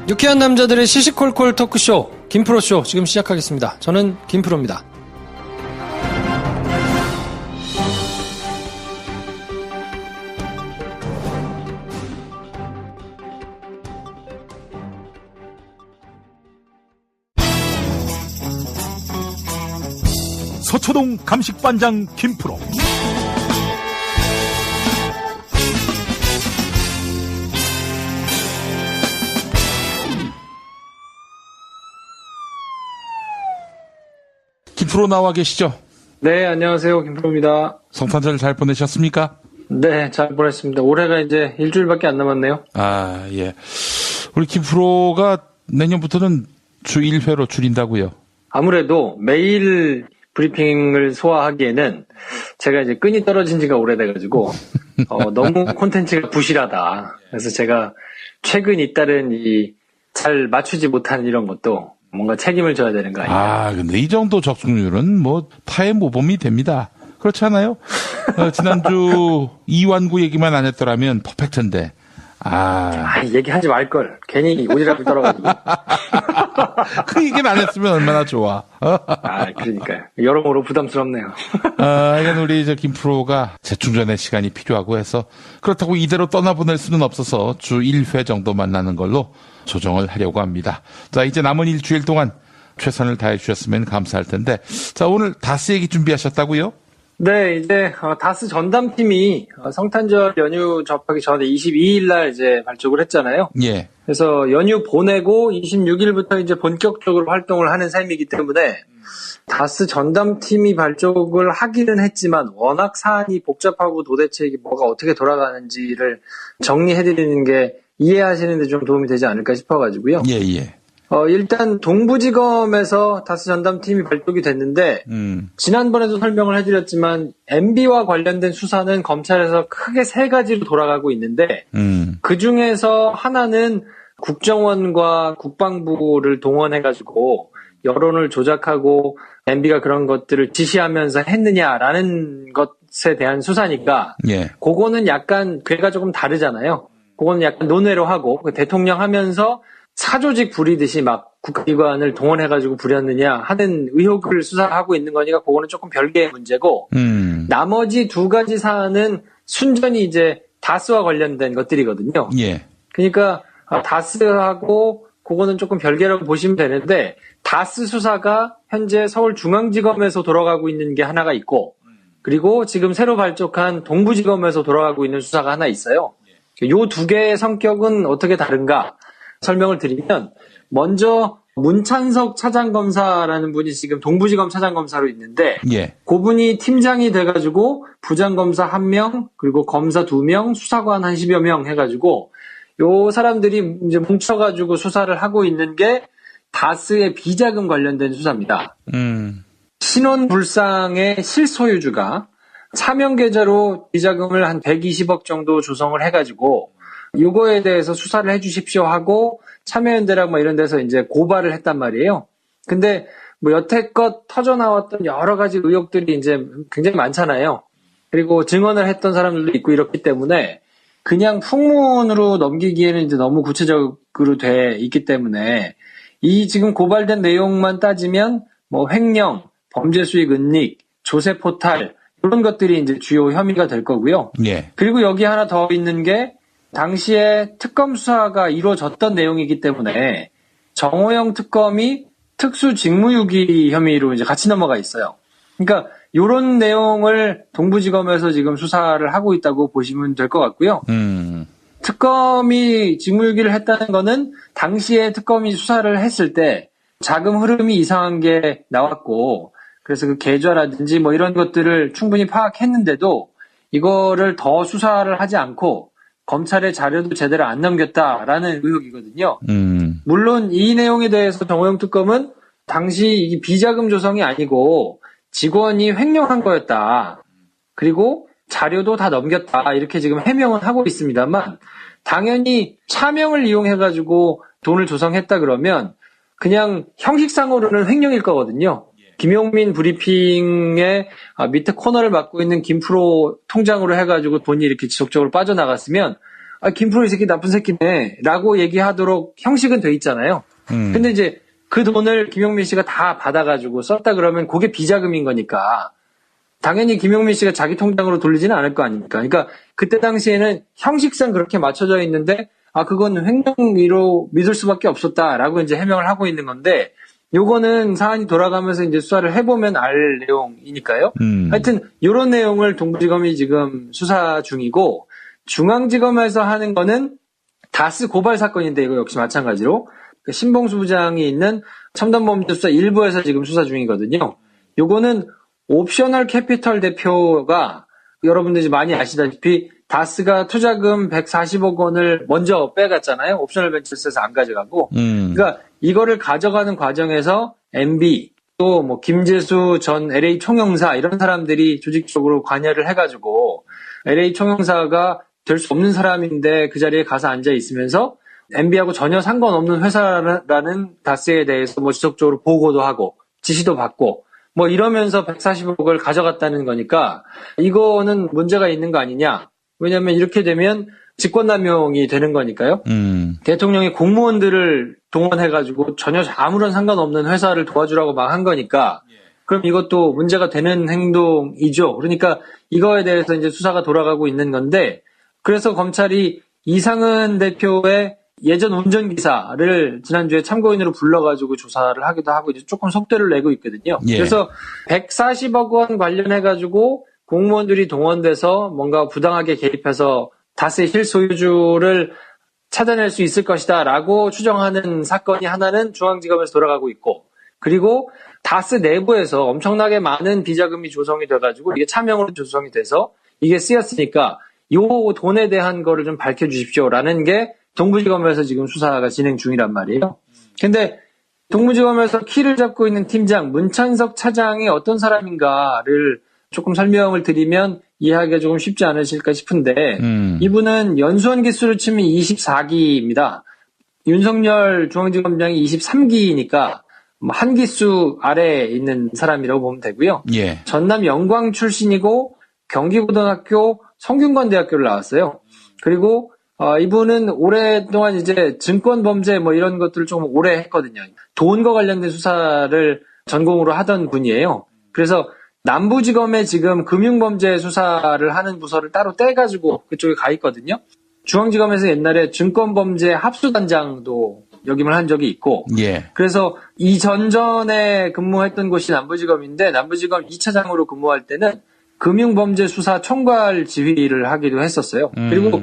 유쾌한 남자들의 시시콜콜 토크쇼 김프로쇼 지금 시작하겠습니다. 저는 김프로입니다. 서초동 감식반장 김프로. 김프로 나와 계시죠? 네, 안녕하세요. 김프로입니다. 성탄절 잘 보내셨습니까? 네, 잘 보냈습니다. 올해가 이제 일주일밖에 안 남았네요. 아, 예. 우리 김프로가 내년부터는 주 1회로 줄인다고요? 아무래도 매일 브리핑을 소화하기에는 제가 이제 끈이 떨어진 지가 오래돼가지고 너무 콘텐츠가 부실하다. 그래서 제가 최근 잇따른 잘 맞추지 못하는 이런 것도 뭔가 책임을 져야 되는 거 아니에요? 아, 근데 이 정도 적중률은 뭐 타의 모범이 됩니다. 그렇지 않아요? 지난주 이완구 얘기만 안 했더라면 퍼펙트인데. 얘기하지 말걸. 괜히 오지랖이 떨어가지고. 그 얘기는 안 했으면 얼마나 좋아. 그러니까요. 여러모로 부담스럽네요. 이건 우리 김프로가 재충전의 시간이 필요하고 해서 그렇다고 이대로 떠나보낼 수는 없어서 주 1회 정도 만나는 걸로 조정을 하려고 합니다. 자, 이제 남은 일주일 동안 최선을 다해 주셨으면 감사할 텐데. 자, 오늘 다스 얘기 준비하셨다고요? 네, 이제 다스 전담팀이 성탄절 연휴 접하기 전에 22일 날 이제 발족을 했잖아요. 예. 그래서 연휴 보내고 26일부터 이제 본격적으로 활동을 하는 셈이기 때문에 다스 전담팀이 발족을 하기는 했지만 워낙 사안이 복잡하고 도대체 이게 뭐가 어떻게 돌아가는지를 정리해드리는 게 이해하시는 데 좀 도움이 되지 않을까 싶어가지고요. 예, 예. 일단 동부지검에서 다스 전담팀이 발족이 됐는데 지난번에도 설명을 해드렸지만 MB와 관련된 수사는 검찰에서 크게 세 가지로 돌아가고 있는데 그중에서 하나는 국정원과 국방부를 동원해가지고 여론을 조작하고 MB가 그런 것들을 지시하면서 했느냐라는 것에 대한 수사니까 예. 그거는 약간 궤가 조금 다르잖아요. 그거는 약간 논외로 하고 대통령 하면서 사조직 부리듯이 막 국가기관을 동원해가지고 부렸느냐 하는 의혹을 수사하고 있는 거니까 그거는 조금 별개의 문제고 나머지 두 가지 사안은 순전히 이제 다스와 관련된 것들이거든요. 예. 그러니까 다스하고 그거는 조금 별개라고 보시면 되는데 다스 수사가 현재 서울중앙지검에서 돌아가고 있는 게 하나가 있고 그리고 지금 새로 발족한 동부지검에서 돌아가고 있는 수사가 하나 있어요. 요 두 개의 성격은 어떻게 다른가? 설명을 드리면 먼저 문찬석 차장검사라는 분이 지금 동부지검 차장검사로 있는데 예. 그분이 팀장이 돼가지고 부장검사 1명 그리고 검사 2명 수사관 한 10여 명 해가지고 요 사람들이 이제 뭉쳐가지고 수사를 하고 있는 게 다스의 비자금 관련된 수사입니다. 신원불상의 실소유주가 차명계좌로 비자금을 한 120억 정도 조성을 해가지고 이거에 대해서 수사를 해주십시오 하고 참여연대랑 뭐 이런 데서 이제 고발을 했단 말이에요. 근데 뭐 여태껏 터져나왔던 여러 가지 의혹들이 이제 굉장히 많잖아요. 그리고 증언을 했던 사람들도 있고 이렇기 때문에 그냥 풍문으로 넘기기에는 이제 너무 구체적으로 돼 있기 때문에 이 지금 고발된 내용만 따지면 뭐 횡령, 범죄 수익 은닉, 조세 포탈 이런 것들이 이제 주요 혐의가 될 거고요. 예. 그리고 여기 하나 더 있는 게 당시에 특검 수사가 이루어졌던 내용이기 때문에 정호영 특검이 특수 직무유기 혐의로 이제 같이 넘어가 있어요. 그러니까 이런 내용을 동부지검에서 지금 수사를 하고 있다고 보시면 될 것 같고요. 특검이 직무유기를 했다는 거는 당시에 특검이 수사를 했을 때 자금 흐름이 이상한 게 나왔고 그래서 그 계좌라든지 뭐 이런 것들을 충분히 파악했는데도 이거를 더 수사를 하지 않고 검찰의 자료도 제대로 안 넘겼다라는 의혹이거든요. 물론 이 내용에 대해서 정호영 특검은 당시 이 비자금 조성이 아니고 직원이 횡령한 거였다. 그리고 자료도 다 넘겼다. 이렇게 지금 해명은 하고 있습니다만 당연히 차명을 이용해가지고 돈을 조성했다 그러면 그냥 형식상으로는 횡령일 거거든요. 김용민 브리핑의 밑에 코너를 맡고 있는 김프로 통장으로 해가지고 돈이 이렇게 지속적으로 빠져나갔으면 김프로 이 새끼 나쁜 새끼네 라고 얘기하도록 형식은 돼 있잖아요. 근데 이제 그 돈을 김용민 씨가 다 받아가지고 썼다 그러면 그게 비자금인 거니까 당연히 김용민 씨가 자기 통장으로 돌리지는 않을 거 아닙니까? 그러니까 그때 당시에는 형식상 그렇게 맞춰져 있는데 그건 횡령위로 믿을 수밖에 없었다라고 이제 해명을 하고 있는 건데 요거는 사안이 돌아가면서 이제 수사를 해보면 알 내용이니까요. 하여튼 요런 내용을 동부지검이 지금 수사 중이고 중앙지검에서 하는 거는 다스 고발 사건인데 이거 역시 마찬가지로 신봉수 부장이 있는 첨단범죄수사 1부에서 지금 수사 중이거든요. 요거는 옵셔널 캐피털 대표가 여러분들이 많이 아시다시피 다스가 투자금 140억 원을 먼저 빼갔잖아요. 옵셔널 벤처스에서 안 가져가고. 그러니까 이거를 가져가는 과정에서 MB 또 뭐 김재수 전 LA 총영사 이런 사람들이 조직적으로 관여를 해가지고 LA 총영사가 될 수 없는 사람인데 그 자리에 가서 앉아 있으면서 MB하고 전혀 상관없는 회사라는 다스에 대해서 뭐 지속적으로 보고도 하고 지시도 받고 뭐 이러면서 140억을 가져갔다는 거니까 이거는 문제가 있는 거 아니냐. 왜냐하면 이렇게 되면 직권남용이 되는 거니까요. 대통령이 공무원들을 동원해가지고 전혀 아무런 상관없는 회사를 도와주라고 막 한 거니까 그럼 이것도 문제가 되는 행동이죠. 그러니까 이거에 대해서 이제 수사가 돌아가고 있는 건데 그래서 검찰이 이상은 대표의 예전 운전기사를 지난주에 참고인으로 불러가지고 조사를 하기도 하고 이제 조금 속도를 내고 있거든요. 예. 그래서 140억 원 관련해가지고 공무원들이 동원돼서 뭔가 부당하게 개입해서 다스의 실소유주를 찾아낼 수 있을 것이다 라고 추정하는 사건이 하나는 중앙지검에서 돌아가고 있고 그리고 다스 내부에서 엄청나게 많은 비자금이 조성이 돼가지고 이게 차명으로 조성이 돼서 이게 쓰였으니까 요 돈에 대한 거를 좀 밝혀주십시오라는 게 동부지검에서 지금 수사가 진행 중이란 말이에요. 근데 동부지검에서 키를 잡고 있는 팀장 문찬석 차장이 어떤 사람인가를 조금 설명을 드리면 이해하기가 조금 쉽지 않으실까 싶은데 이분은 연수원 기수를 치면 24기입니다. 윤석열 중앙지검장이 23기니까 한 기수 아래에 있는 사람이라고 보면 되고요. 예. 전남 영광 출신이고 경기고등학교 성균관대학교를 나왔어요. 그리고 이분은 오랫동안 이제 증권범죄 뭐 이런 것들을 좀 오래 했거든요. 돈과 관련된 수사를 전공으로 하던 분이에요. 그래서 남부지검에 지금 금융범죄 수사를 하는 부서를 따로 떼가지고 그쪽에 가 있거든요. 중앙지검에서 옛날에 증권범죄 합수단장도 역임을 한 적이 있고 예. 그래서 이 전전에 근무했던 곳이 남부지검인데 남부지검 2차장으로 근무할 때는 금융범죄 수사 총괄 지휘를 하기도 했었어요. 그리고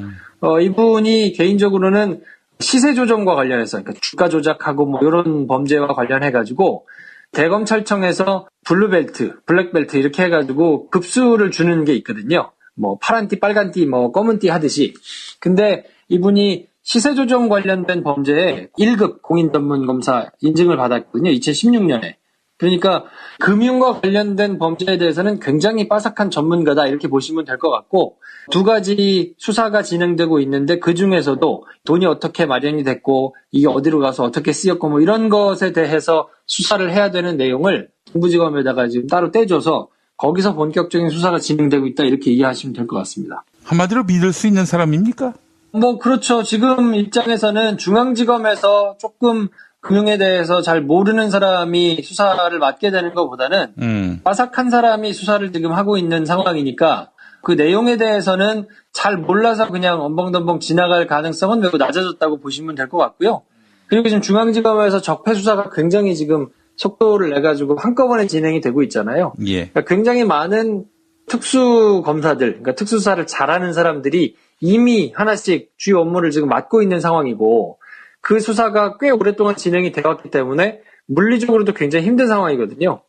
이분이 개인적으로는 시세 조정과 관련해서 그러니까 주가 조작하고 뭐 이런 범죄와 관련해가지고 대검찰청에서 블루벨트, 블랙벨트 이렇게 해가지고 급수를 주는 게 있거든요. 뭐 파란띠, 빨간띠, 뭐 검은띠 하듯이. 근데 이분이 시세 조정 관련된 범죄에 1급 공인전문검사 인증을 받았거든요. 2016년에. 그러니까 금융과 관련된 범죄에 대해서는 굉장히 빠삭한 전문가다 이렇게 보시면 될 것 같고 두 가지 수사가 진행되고 있는데 그중에서도 돈이 어떻게 마련이 됐고 이게 어디로 가서 어떻게 쓰였고 뭐 이런 것에 대해서 수사를 해야 되는 내용을 동부지검에다가 지금 따로 떼줘서 거기서 본격적인 수사가 진행되고 있다 이렇게 이해하시면 될 것 같습니다. 한마디로 믿을 수 있는 사람입니까? 뭐 그렇죠. 지금 입장에서는 중앙지검에서 조금 금융에 대해서 잘 모르는 사람이 수사를 맡게 되는 것보다는 빠삭한 사람이 수사를 지금 하고 있는 상황이니까 그 내용에 대해서는 잘 몰라서 그냥 엄벙덤벙 지나갈 가능성은 매우 낮아졌다고 보시면 될 것 같고요. 그리고 지금 중앙지검에서 적폐 수사가 굉장히 지금 속도를 내가지고 한꺼번에 진행이 되고 있잖아요. 예. 그러니까 굉장히 많은 특수검사들, 그러니까 특수수사를 잘하는 사람들이 이미 하나씩 주요 업무를 지금 맡고 있는 상황이고 그 수사가 꽤 오랫동안 진행이 되었기 때문에 물리적으로도 굉장히 힘든 상황이거든요.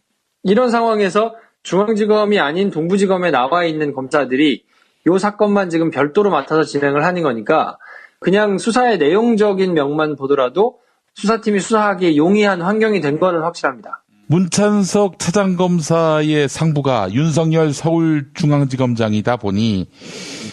이런 상황에서 중앙지검이 아닌 동부지검에 나와 있는 검사들이 이 사건만 지금 별도로 맡아서 진행을 하는 거니까 그냥 수사의 내용적인 면만 보더라도 수사팀이 수사하기에 용이한 환경이 된 거는 확실합니다. 문찬석 차장검사의 상부가 윤석열 서울중앙지검장이다 보니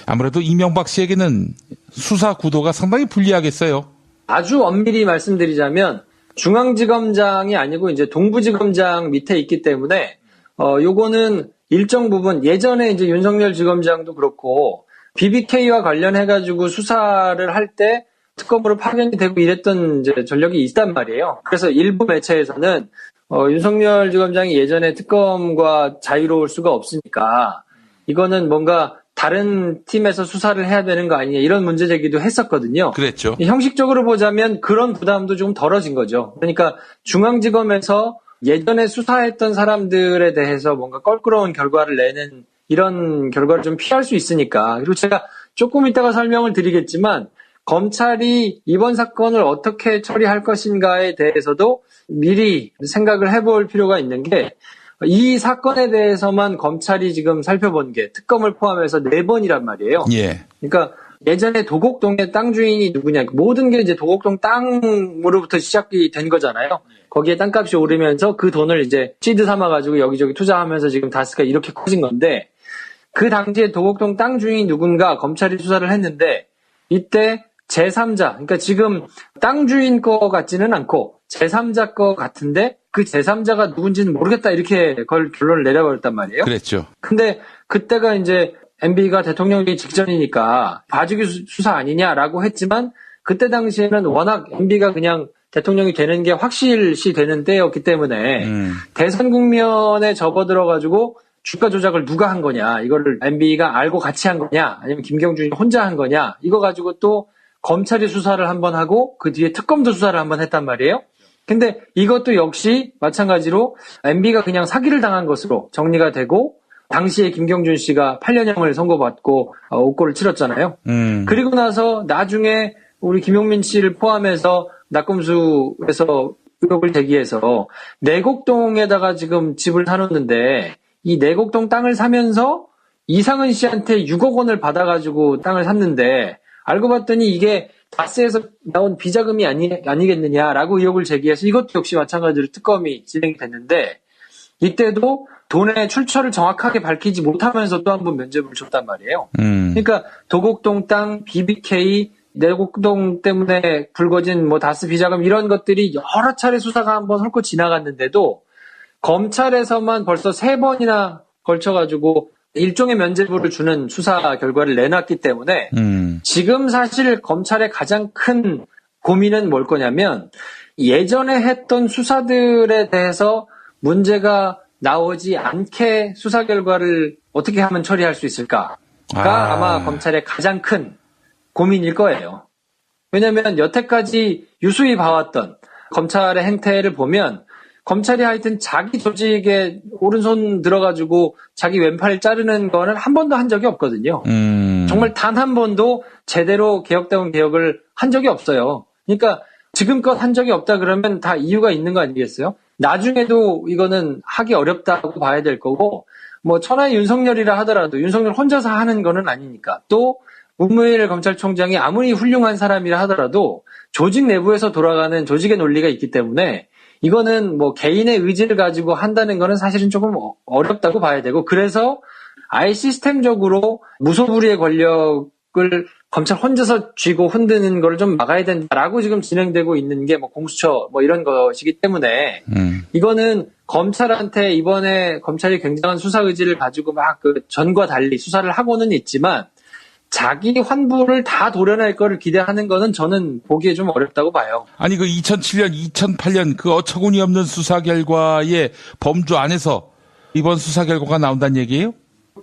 아무래도 이명박 씨에게는 수사 구도가 상당히 불리하겠어요. 아주 엄밀히 말씀드리자면 중앙지검장이 아니고 이제 동부지검장 밑에 있기 때문에 요거는 일정 부분 예전에 이제 윤석열 지검장도 그렇고 BBK와 관련해가지고 수사를 할 때 특검으로 파견이 되고 이랬던 이제 전력이 있단 말이에요. 그래서 일부 매체에서는 윤석열 지검장이 예전에 특검과 자유로울 수가 없으니까 이거는 뭔가 다른 팀에서 수사를 해야 되는 거 아니냐 이런 문제 제기도 했었거든요. 그랬죠. 형식적으로 보자면 그런 부담도 좀 덜어진 거죠. 그러니까 중앙지검에서 예전에 수사했던 사람들에 대해서 뭔가 껄끄러운 결과를 내는 이런 결과를 좀 피할 수 있으니까. 그리고 제가 조금 이따가 설명을 드리겠지만 검찰이 이번 사건을 어떻게 처리할 것인가에 대해서도 미리 생각을 해볼 필요가 있는 게 이 사건에 대해서만 검찰이 지금 살펴본 게 특검을 포함해서 4번이란 말이에요. 예. 그러니까 예전에 도곡동의 땅 주인이 누구냐. 모든 게 이제 도곡동 땅으로부터 시작이 된 거잖아요. 거기에 땅값이 오르면서 그 돈을 이제 시드 삼아가지고 여기저기 투자하면서 지금 다스가 이렇게 커진 건데 그 당시에 도곡동 땅 주인이 누군가 검찰이 수사를 했는데 이때 제3자, 그러니까 지금 땅 주인 거 같지는 않고 제3자 거 같은데 그 제3자가 누군지는 모르겠다 이렇게 결론을 내려버렸단 말이에요. 그랬죠. 근데 그때가 이제 MB가 대통령이 직전이니까 봐주기 수사 아니냐라고 했지만 그때 당시에는 워낙 MB가 그냥 대통령이 되는 게 확실시 되는 때였기 때문에 대선 국면에 접어들어가지고 주가 조작을 누가 한 거냐 이거를 MB가 알고 같이 한 거냐 아니면 김경준이 혼자 한 거냐 이거 가지고 또 검찰이 수사를 한번 하고 그 뒤에 특검도 수사를 한번 했단 말이에요. 근데 이것도 역시 마찬가지로 MB가 그냥 사기를 당한 것으로 정리가 되고 당시에 김경준 씨가 8년형을 선고받고 옥고를 치렀잖아요. 그리고 나서 나중에 우리 김용민 씨를 포함해서 낙검수에서 의혹을 제기해서 내곡동에다가 지금 집을 사놓는데 이 내곡동 땅을 사면서 이상은 씨한테 6억 원을 받아가지고 땅을 샀는데 알고 봤더니 이게 다스에서 나온 비자금이 아니겠느냐라고 의혹을 제기해서 이것도 역시 마찬가지로 특검이 진행이 됐는데 이때도 돈의 출처를 정확하게 밝히지 못하면서 또 한 번 면죄부를 줬단 말이에요. 그러니까 도곡동 땅, BBK, 내곡동 때문에 불거진 뭐 다스 비자금 이런 것들이 여러 차례 수사가 한번 훑고 지나갔는데도 검찰에서만 벌써 3번이나 걸쳐가지고 일종의 면죄부를 주는 수사 결과를 내놨기 때문에 지금 사실 검찰의 가장 큰 고민은 뭘 거냐면 예전에 했던 수사들에 대해서 문제가 나오지 않게 수사 결과를 어떻게 하면 처리할 수 있을까가 아마 검찰의 가장 큰 고민일 거예요. 왜냐하면 여태까지 유수히 봐왔던 검찰의 행태를 보면 검찰이 하여튼 자기 조직에 오른손 들어가지고 자기 왼팔 자르는 거는 한 번도 한 적이 없거든요. 정말 단 한 번도 제대로 개혁다운 개혁을 한 적이 없어요. 그러니까 지금껏 한 적이 없다 그러면 다 이유가 있는 거 아니겠어요? 나중에도 이거는 하기 어렵다고 봐야 될 거고 뭐 천하의 윤석열이라 하더라도 윤석열 혼자서 하는 거는 아니니까 또 문무일 검찰총장이 아무리 훌륭한 사람이라 하더라도 조직 내부에서 돌아가는 조직의 논리가 있기 때문에 이거는 뭐 개인의 의지를 가지고 한다는 거는 사실은 조금 어렵다고 봐야 되고 그래서 아예 시스템적으로 무소불위의 권력을 검찰 혼자서 쥐고 흔드는 걸 좀 막아야 된다라고 지금 진행되고 있는 게 뭐 공수처 뭐 이런 것이기 때문에 이거는 검찰한테 이번에 검찰이 굉장한 수사 의지를 가지고 막 그 전과 달리 수사를 하고는 있지만 자기 환부를 다 도려낼 거를 기대하는 거는 저는 보기에 좀 어렵다고 봐요. 아니 그 2007년, 2008년 그 어처구니 없는 수사 결과의 범주 안에서 이번 수사 결과가 나온다는 얘기예요?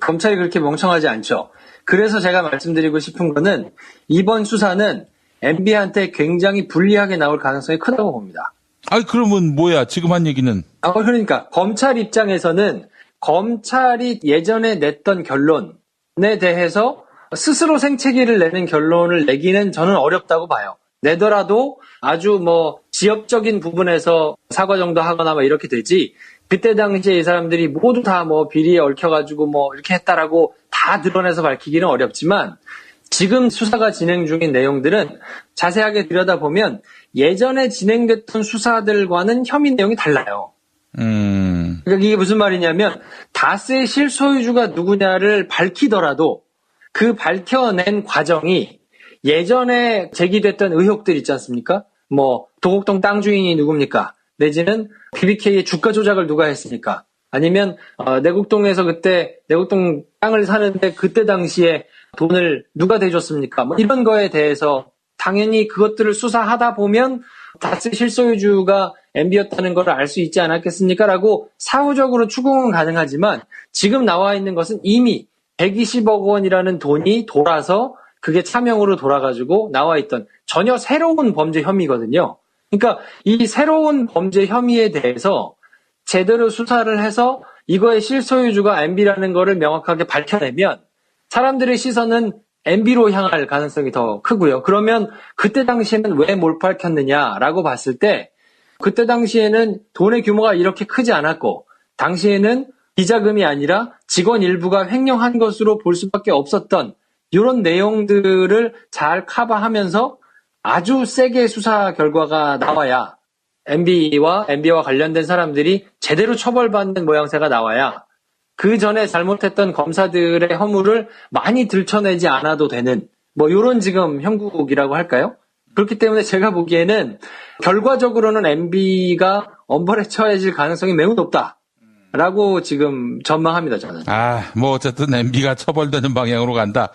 검찰이 그렇게 멍청하지 않죠. 그래서 제가 말씀드리고 싶은 거는 이번 수사는 MB한테 굉장히 불리하게 나올 가능성이 크다고 봅니다. 아니 그러면 뭐야 지금 한 얘기는? 그러니까 검찰 입장에서는 검찰이 예전에 냈던 결론에 대해서 스스로 생채기를 내는 결론을 내기는 저는 어렵다고 봐요. 내더라도 아주 뭐 지엽적인 부분에서 사과 정도 하거나 뭐 이렇게 되지 그때 당시에 이 사람들이 모두 다 뭐 비리에 얽혀가지고 뭐 이렇게 했다라고 다 드러내서 밝히기는 어렵지만 지금 수사가 진행 중인 내용들은 자세하게 들여다보면 예전에 진행됐던 수사들과는 혐의 내용이 달라요. 그러니까 이게 무슨 말이냐면 다스의 실소유주가 누구냐를 밝히더라도 그 밝혀낸 과정이 예전에 제기됐던 의혹들 있지 않습니까? 뭐 도곡동 땅 주인이 누굽니까? 내지는 BBK의 주가 조작을 누가 했습니까? 아니면 내곡동에서 그때 내곡동 땅을 사는데 그때 당시에 돈을 누가 대줬습니까? 뭐 이런 거에 대해서 당연히 그것들을 수사하다 보면 다스 실소유주가 MB였다는 걸 알 수 있지 않았겠습니까? 라고 사후적으로 추궁은 가능하지만 지금 나와 있는 것은 이미 120억 원이라는 돈이 돌아서 그게 차명으로 돌아가지고 나와 있던 전혀 새로운 범죄 혐의거든요. 그러니까 이 새로운 범죄 혐의에 대해서 제대로 수사를 해서 이거의 실소유주가 MB라는 거를 명확하게 밝혀내면 사람들의 시선은 MB로 향할 가능성이 더 크고요. 그러면 그때 당시에는 왜 못 밝혔느냐라고 봤을 때 그때 당시에는 돈의 규모가 이렇게 크지 않았고 당시에는 비자금이 아니라 직원 일부가 횡령한 것으로 볼 수밖에 없었던 이런 내용들을 잘 커버하면서 아주 세게 수사 결과가 나와야 MB와 관련된 사람들이 제대로 처벌받는 모양새가 나와야 그 전에 잘못했던 검사들의 허물을 많이 들춰내지 않아도 되는 뭐 이런 지금 형국이라고 할까요? 그렇기 때문에 제가 보기에는 결과적으로는 MB가 엄벌에 처해질 가능성이 매우 높다라고 지금 전망합니다, 저는. 뭐 어쨌든 MB가 처벌되는 방향으로 간다.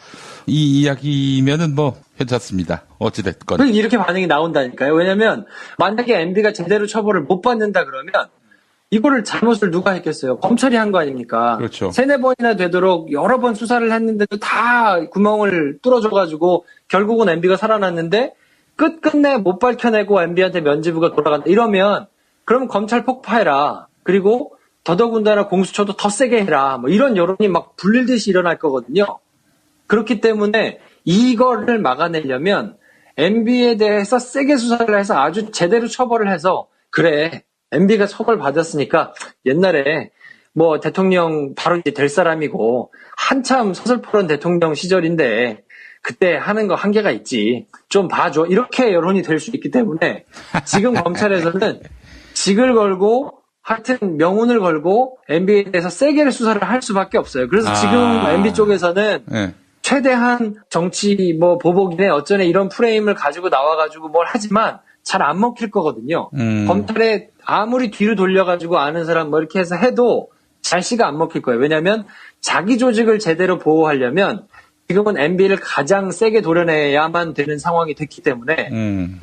이 이야기면은 뭐 괜찮습니다. 어찌됐건. 이렇게 반응이 나온다니까요. 왜냐면 만약에 MB가 제대로 처벌을 못 받는다 그러면 이거를 잘못을 누가 했겠어요? 검찰이 한 거 아닙니까? 그렇죠. 3-4번이나 되도록 여러 번 수사를 했는데도 다 구멍을 뚫어줘가지고 결국은 MB가 살아났는데 끝끝내 못 밝혀내고 MB한테 면죄부가 돌아간다. 이러면 그럼 검찰 폭파해라. 그리고 더더군다나 공수처도 더 세게 해라. 뭐 이런 여론이 막 불릴듯이 일어날 거거든요. 그렇기 때문에 이거를 막아내려면 MB에 대해서 세게 수사를 해서 아주 제대로 처벌을 해서 그래 MB가 처벌받았으니까 옛날에 뭐 대통령 바로 이제 될 사람이고 한참 서슬퍼런 대통령 시절인데 그때 하는 거 한계가 있지. 좀 봐줘. 이렇게 여론이 될 수 있기 때문에 지금 검찰에서는 직을 걸고 하여튼 명운을 걸고 MB에 대해서 세게 수사를 할 수밖에 없어요. 그래서 지금 MB 쪽에서는 네. 최대한 정치 뭐 보복이네 어쩌네 이런 프레임을 가지고 나와가지고 뭘 하지만 잘 안 먹힐 거거든요. 검찰에 아무리 뒤로 돌려가지고 아는 사람 뭐 이렇게 해서 해도 잘씨가 안 먹힐 거예요. 왜냐하면 자기 조직을 제대로 보호하려면 지금은 MB를 가장 세게 도려내야만 되는 상황이 됐기 때문에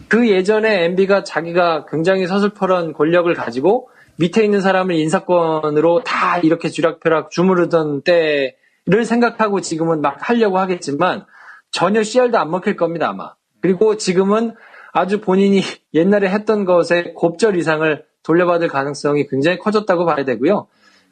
그 예전에 MB가 자기가 굉장히 서슬퍼런 권력을 가지고 밑에 있는 사람을 인사권으로 다 이렇게 쥐락펴락 주무르던 때를 생각하고 지금은 막 하려고 하겠지만 전혀 씨알도 안 먹힐 겁니다 아마. 그리고 지금은 아주 본인이 옛날에 했던 것의 곱절 이상을 돌려받을 가능성이 굉장히 커졌다고 봐야 되고요.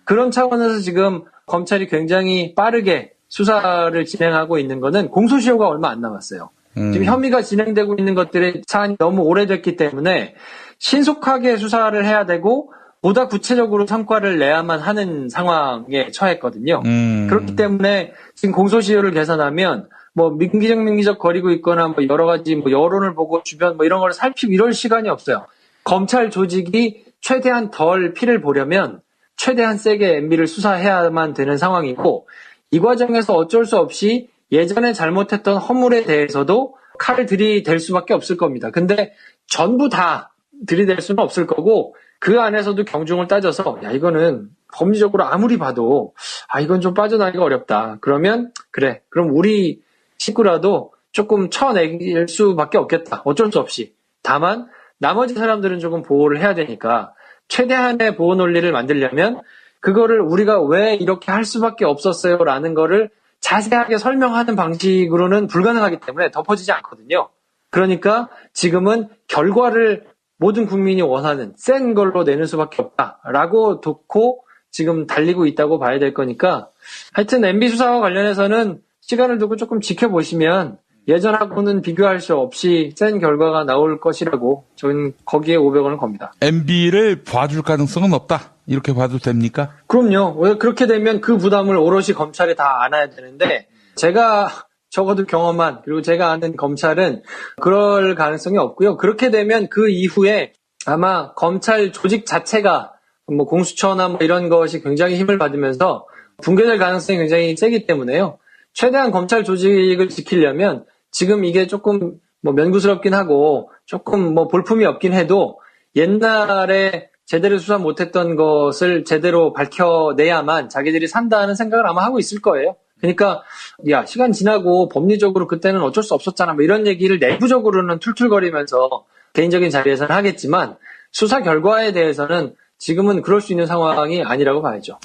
그런 차원에서 지금 검찰이 굉장히 빠르게 수사를 진행하고 있는 거는 공소시효가 얼마 안 남았어요. 지금 혐의가 진행되고 있는 것들의 사안이 너무 오래됐기 때문에 신속하게 수사를 해야 되고 보다 구체적으로 성과를 내야만 하는 상황에 처했거든요. 그렇기 때문에 지금 공소시효를 계산하면 뭐 민기적 거리고 있거나 뭐 여러 가지 뭐 여론을 보고 주변 뭐 이런 걸 살피고 이럴 시간이 없어요. 검찰 조직이 최대한 덜 피를 보려면 최대한 세게 MB를 수사해야만 되는 상황이고 이 과정에서 어쩔 수 없이 예전에 잘못했던 허물에 대해서도 칼을 들이댈 수밖에 없을 겁니다. 근데 전부 다 들이댈 수는 없을 거고 그 안에서도 경중을 따져서 야 이거는 법리적으로 아무리 봐도 이건 좀 빠져나가기가 어렵다. 그러면 그래 그럼 우리 식구라도 조금 쳐낼 수밖에 없겠다. 어쩔 수 없이. 다만 나머지 사람들은 조금 보호를 해야 되니까 최대한의 보호 논리를 만들려면 그거를 우리가 왜 이렇게 할 수밖에 없었어요라는 거를 자세하게 설명하는 방식으로는 불가능하기 때문에 덮어지지 않거든요. 그러니까 지금은 결과를 모든 국민이 원하는 센 걸로 내는 수밖에 없다라고 놓고 지금 달리고 있다고 봐야 될 거니까 하여튼 MB 수사와 관련해서는 시간을 두고 조금 지켜보시면 예전하고는 비교할 수 없이 센 결과가 나올 것이라고 저는 거기에 500원을 겁니다. MB를 봐줄 가능성은 없다. 이렇게 봐도 됩니까? 그럼요. 왜 그렇게 되면 그 부담을 오롯이 검찰이 다 안아야 되는데 제가 적어도 경험한 그리고 제가 아는 검찰은 그럴 가능성이 없고요. 그렇게 되면 그 이후에 아마 검찰 조직 자체가 뭐 공수처나 뭐 이런 것이 굉장히 힘을 받으면서 붕괴될 가능성이 굉장히 세기 때문에요. 최대한 검찰 조직을 지키려면 지금 이게 조금 뭐 면구스럽긴 하고 조금 뭐 볼품이 없긴 해도 옛날에 제대로 수사 못했던 것을 제대로 밝혀내야만 자기들이 산다는 생각을 아마 하고 있을 거예요. 그러니까 야, 시간 지나고 법리적으로 그때는 어쩔 수 없었잖아. 뭐 이런 얘기를 내부적으로는 툴툴거리면서 개인적인 자리에서는 하겠지만 수사 결과에 대해서는 지금은 그럴 수 있는 상황이 아니라고 봐야죠.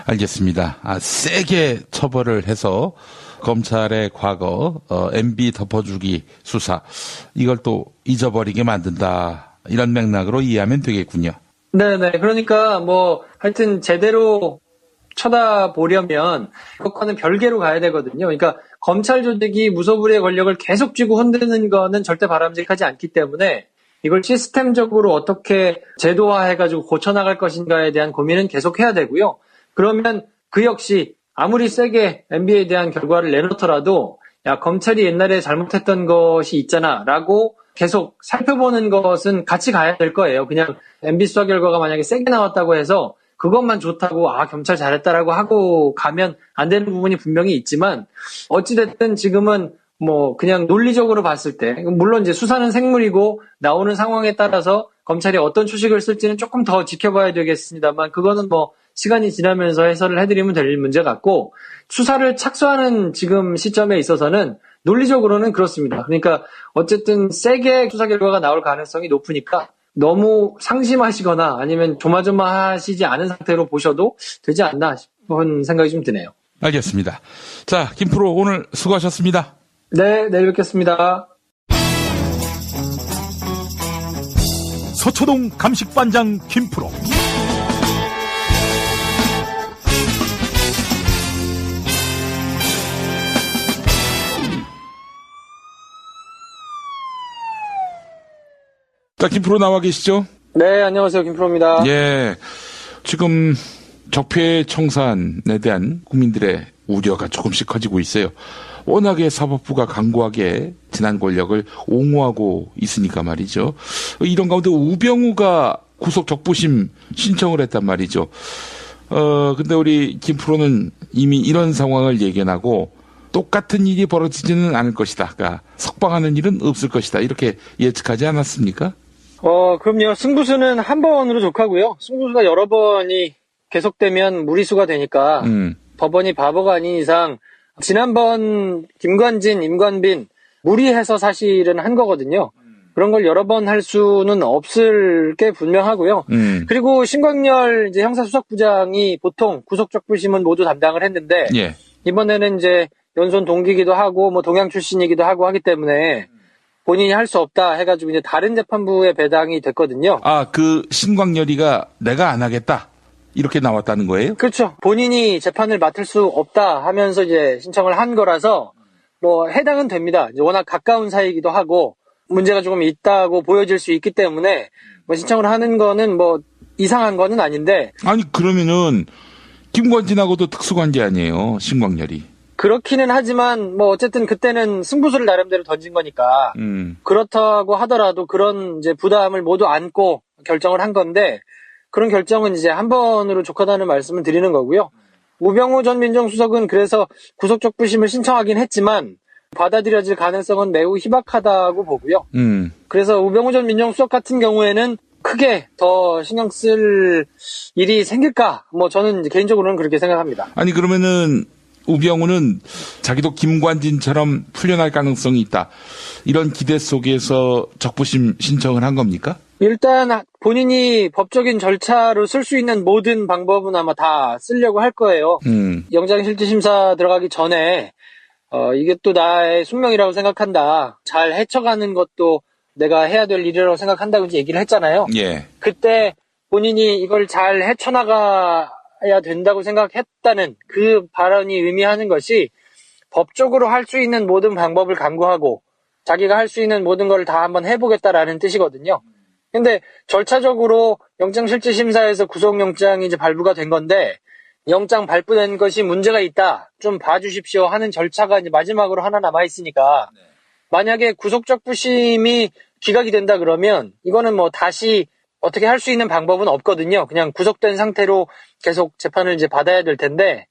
알겠습니다. 세게 처벌을 해서 검찰의 과거 MB 덮어주기 수사 이걸 또 잊어버리게 만든다. 이런 맥락으로 이해하면 되겠군요. 네네. 그러니까 뭐 하여튼 제대로 쳐다보려면 그것과는 별개로 가야 되거든요. 그러니까 검찰 조직이 무소불위의 권력을 계속 쥐고 흔드는 거는 절대 바람직하지 않기 때문에 이걸 시스템적으로 어떻게 제도화해가지고 고쳐나갈 것인가에 대한 고민은 계속 해야 되고요. 그러면 그 역시 아무리 세게 MB에 대한 결과를 내놓더라도 야, 검찰이 옛날에 잘못했던 것이 있잖아 라고 계속 살펴보는 것은 같이 가야 될 거예요. 그냥 MB 수사 결과가 만약에 세게 나왔다고 해서 그것만 좋다고 검찰 잘했다라고 하고 가면 안 되는 부분이 분명히 있지만 어찌됐든 지금은 뭐 그냥 논리적으로 봤을 때 물론 이제 수사는 생물이고 나오는 상황에 따라서 검찰이 어떤 추식을 쓸지는 조금 더 지켜봐야 되겠습니다만 그거는 뭐 시간이 지나면서 해설을 해드리면 될 문제 같고 수사를 착수하는 지금 시점에 있어서는 논리적으로는 그렇습니다. 그러니까 어쨌든 세게 수사 결과가 나올 가능성이 높으니까 너무 상심하시거나 아니면 조마조마하시지 않은 상태로 보셔도 되지 않나 싶은 생각이 좀 드네요. 알겠습니다. 자, 김프로 오늘 수고하셨습니다. 네, 내일 뵙겠습니다. 서초동 감식반장 김프로. 자, 김프로 나와 계시죠? 네, 안녕하세요. 김프로입니다. 예. 지금 적폐청산에 대한 국민들의 우려가 조금씩 커지고 있어요. 워낙에 사법부가 강고하게 지난 권력을 옹호하고 있으니까 말이죠. 이런 가운데 우병우가 구속 적부심 신청을 했단 말이죠. 근데 우리 김프로는 이미 이런 상황을 예견하고 똑같은 일이 벌어지지는 않을 것이다. 그러니까 석방하는 일은 없을 것이다. 이렇게 예측하지 않았습니까? 그럼요. 승부수는 한 번으로 족하고요. 승부수가 여러 번이 계속되면 무리수가 되니까 법원이 바보가 아닌 이상 지난번 김관진, 임관빈 무리해서 사실은 한 거거든요. 그런 걸 여러 번 할 수는 없을 게 분명하고요. 그리고 신광열 이제 형사수석부장이 보통 구속적부심은 모두 담당을 했는데 예. 이번에는 이제 연손 동기이기도 하고 뭐 동양 출신이기도 하고 하기 때문에 본인이 할 수 없다 해가지고 이제 다른 재판부에 배당이 됐거든요. 그 신광열이가 내가 안 하겠다. 이렇게 나왔다는 거예요? 그렇죠. 본인이 재판을 맡을 수 없다 하면서 이제 신청을 한 거라서 뭐 해당은 됩니다. 이제 워낙 가까운 사이이기도 하고 문제가 조금 있다고 보여질 수 있기 때문에 뭐 신청을 하는 거는 뭐 이상한 거는 아닌데. 아니 그러면은 김관진하고도 특수관계 아니에요, 신광열이. 그렇기는 하지만 뭐 어쨌든 그때는 승부수를 나름대로 던진 거니까 그렇다고 하더라도 그런 이제 부담을 모두 안고 결정을 한 건데 그런 결정은 이제 한 번으로 족하다는 말씀을 드리는 거고요. 우병우 전 민정수석은 그래서 구속적부심을 신청하긴 했지만 받아들여질 가능성은 매우 희박하다고 보고요. 그래서 우병우 전 민정수석 같은 경우에는 크게 더 신경 쓸 일이 생길까? 뭐 저는 이제 개인적으로는 그렇게 생각합니다. 아니 그러면은 우병우는 자기도 김관진처럼 풀려날 가능성이 있다. 이런 기대 속에서 적부심 신청을 한 겁니까? 일단 본인이 법적인 절차로 쓸 수 있는 모든 방법은 아마 다 쓰려고 할 거예요. 영장실질심사 들어가기 전에 이게 또 나의 숙명이라고 생각한다. 잘 헤쳐가는 것도 내가 해야 될 일이라고 생각한다고 이제 얘기를 했잖아요. 예. 그때 본인이 이걸 잘 헤쳐나가야 된다고 생각했다는 그 발언이 의미하는 것이 법적으로 할 수 있는 모든 방법을 강구하고 자기가 할 수 있는 모든 걸 다 한번 해보겠다라는 뜻이거든요. 근데 절차적으로 영장실질심사에서 구속영장이 이제 발부가 된 건데 영장 발부된 것이 문제가 있다. 좀 봐주십시오 하는 절차가 이제 마지막으로 하나 남아있으니까 만약에 구속적부심이 기각이 된다 그러면 이거는 뭐 다시 어떻게 할 수 있는 방법은 없거든요. 그냥 구속된 상태로 계속 재판을 이제 받아야 될 텐데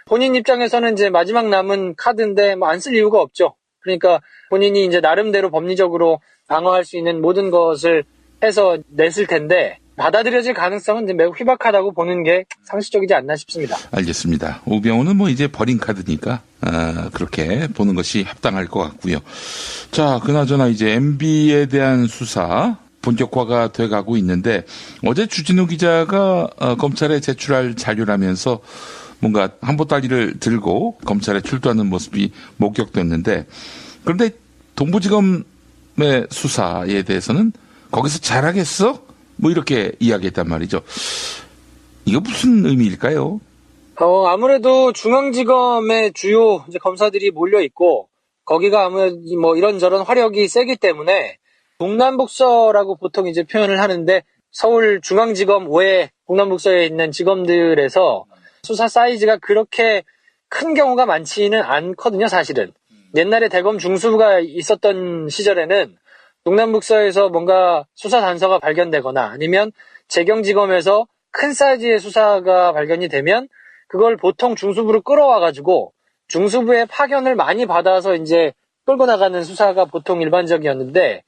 본인 입장에서는 이제 마지막 남은 카드인데 뭐 안 쓸 이유가 없죠. 그러니까 본인이 이제 나름대로 법리적으로 방어할 수 있는 모든 것을 해서 냈을 텐데 받아들여질 가능성은 이제 매우 희박하다고 보는 게 상식적이지 않나 싶습니다. 알겠습니다. 우병우는 뭐 이제 버린 카드니까 그렇게 보는 것이 합당할 것 같고요. 자, 그나저나 이제 MB에 대한 수사 본격화가 돼가고 있는데 어제 주진우 기자가 검찰에 제출할 자료라면서 뭔가 한보따리를 들고 검찰에 출두하는 모습이 목격됐는데 그런데 동부지검의 수사에 대해서는 거기서 잘하겠어? 뭐 이렇게 이야기했단 말이죠. 이거 무슨 의미일까요? 아무래도 중앙지검의 주요 이제 검사들이 몰려 있고 거기가 아무래도 뭐 이런저런 화력이 세기 때문에 동남북서라고 보통 이제 표현을 하는데 서울중앙지검 외에 동남북서에 있는 지검들에서 수사 사이즈가 그렇게 큰 경우가 많지는 않거든요, 사실은. 옛날에 대검 중수부가 있었던 시절에는 동남북서에서 뭔가 수사 단서가 발견되거나 아니면 재경지검에서 큰 사이즈의 수사가 발견이 되면 그걸 보통 중수부로 끌어와가지고 중수부의 파견을 많이 받아서 이제 끌고 나가는 수사가 보통 일반적이었는데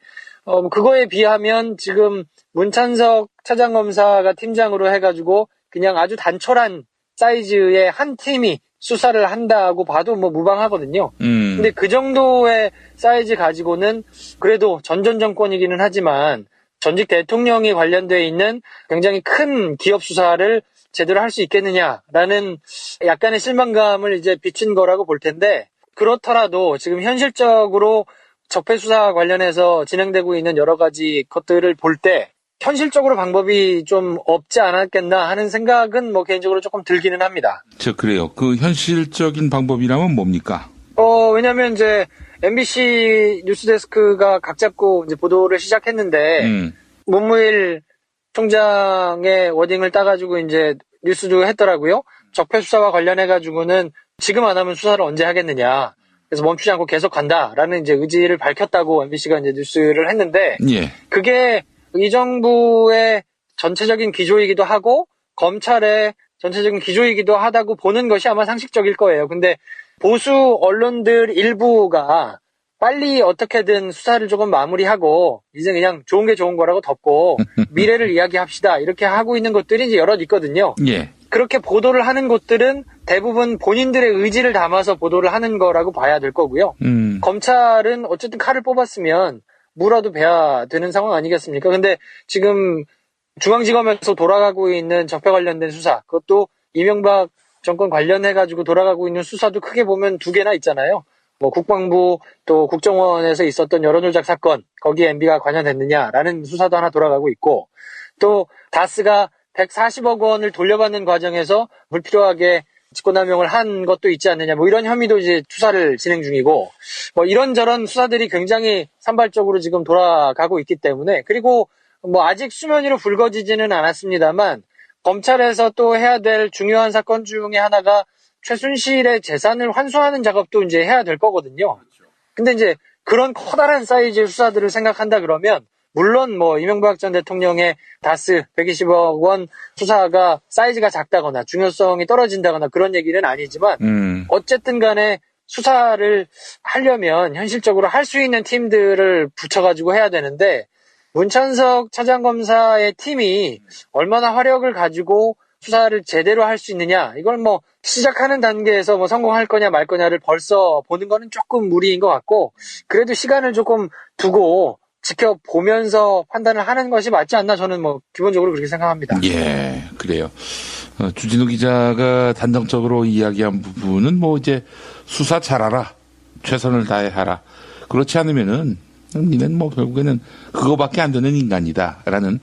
그거에 비하면 지금 문찬석 차장검사가 팀장으로 해가지고 그냥 아주 단촐한 사이즈의 한 팀이 수사를 한다고 봐도 뭐 무방하거든요. 근데 그 정도의 사이즈 가지고는 그래도 전전 정권이기는 하지만 전직 대통령이 관련돼 있는 굉장히 큰 기업 수사를 제대로 할 수 있겠느냐라는 약간의 실망감을 이제 비춘 거라고 볼 텐데 그렇더라도 지금 현실적으로 적폐 수사 관련해서 진행되고 있는 여러 가지 것들을 볼 때 현실적으로 방법이 좀 없지 않았겠나 하는 생각은 뭐 개인적으로 조금 들기는 합니다. 그래요. 그 현실적인 방법이라면 뭡니까? 왜냐면 이제 MBC 뉴스데스크가 각 잡고 이제 보도를 시작했는데 문무일 총장의 워딩을 따가지고 이제 뉴스도 했더라고요. 적폐 수사와 관련해가지고는 지금 안 하면 수사를 언제 하겠느냐. 그래서 멈추지 않고 계속 간다라는 이제 의지를 밝혔다고 MBC가 이제 뉴스를 했는데 예. 그게 이 정부의 전체적인 기조이기도 하고 검찰의 전체적인 기조이기도 하다고 보는 것이 아마 상식적일 거예요. 근데 보수 언론들 일부가 빨리 어떻게든 수사를 조금 마무리하고 이제 그냥 좋은 게 좋은 거라고 덮고 미래를 이야기합시다 이렇게 하고 있는 것들이 이제 여럿 있거든요. 예. 그렇게 보도를 하는 곳들은 대부분 본인들의 의지를 담아서 보도를 하는 거라고 봐야 될 거고요. 검찰은 어쨌든 칼을 뽑았으면 무라도 베야 되는 상황 아니겠습니까? 근데 지금 중앙지검에서 돌아가고 있는 적폐 관련된 수사, 그것도 이명박 정권 관련해가지고 돌아가고 있는 수사도 크게 보면 두 개나 있잖아요. 뭐 국방부 또 국정원에서 있었던 여론조작 사건, 거기에 MB가 관여됐느냐라는 수사도 하나 돌아가고 있고 또 다스가 140억 원을 돌려받는 과정에서 불필요하게 직권남용을 한 것도 있지 않느냐, 뭐 이런 혐의도 이제 수사를 진행 중이고, 뭐 이런저런 수사들이 굉장히 산발적으로 지금 돌아가고 있기 때문에, 그리고 뭐 아직 수면 위로 불거지지는 않았습니다만, 검찰에서 또 해야 될 중요한 사건 중에 하나가 최순실의 재산을 환수하는 작업도 이제 해야 될 거거든요. 근데 이제 그런 커다란 사이즈의 수사들을 생각한다 그러면, 물론 뭐 이명박 전 대통령의 다스 120억 원 수사가 사이즈가 작다거나 중요성이 떨어진다거나 그런 얘기는 아니지만 어쨌든 간에 수사를 하려면 현실적으로 할 수 있는 팀들을 붙여가지고 해야 되는데 문찬석 차장검사의 팀이 얼마나 화력을 가지고 수사를 제대로 할 수 있느냐, 이걸 뭐 시작하는 단계에서 뭐 성공할 거냐 말 거냐를 벌써 보는 거는 조금 무리인 것 같고, 그래도 시간을 조금 두고 지켜보면서 판단을 하는 것이 맞지 않나, 저는 뭐 기본적으로 그렇게 생각합니다. 예, 그래요. 주진우 기자가 단정적으로 이야기한 부분은 뭐 이제 수사 잘하라, 최선을 다해 하라. 그렇지 않으면은 니는 뭐 결국에는 그거밖에 안 되는 인간이다라는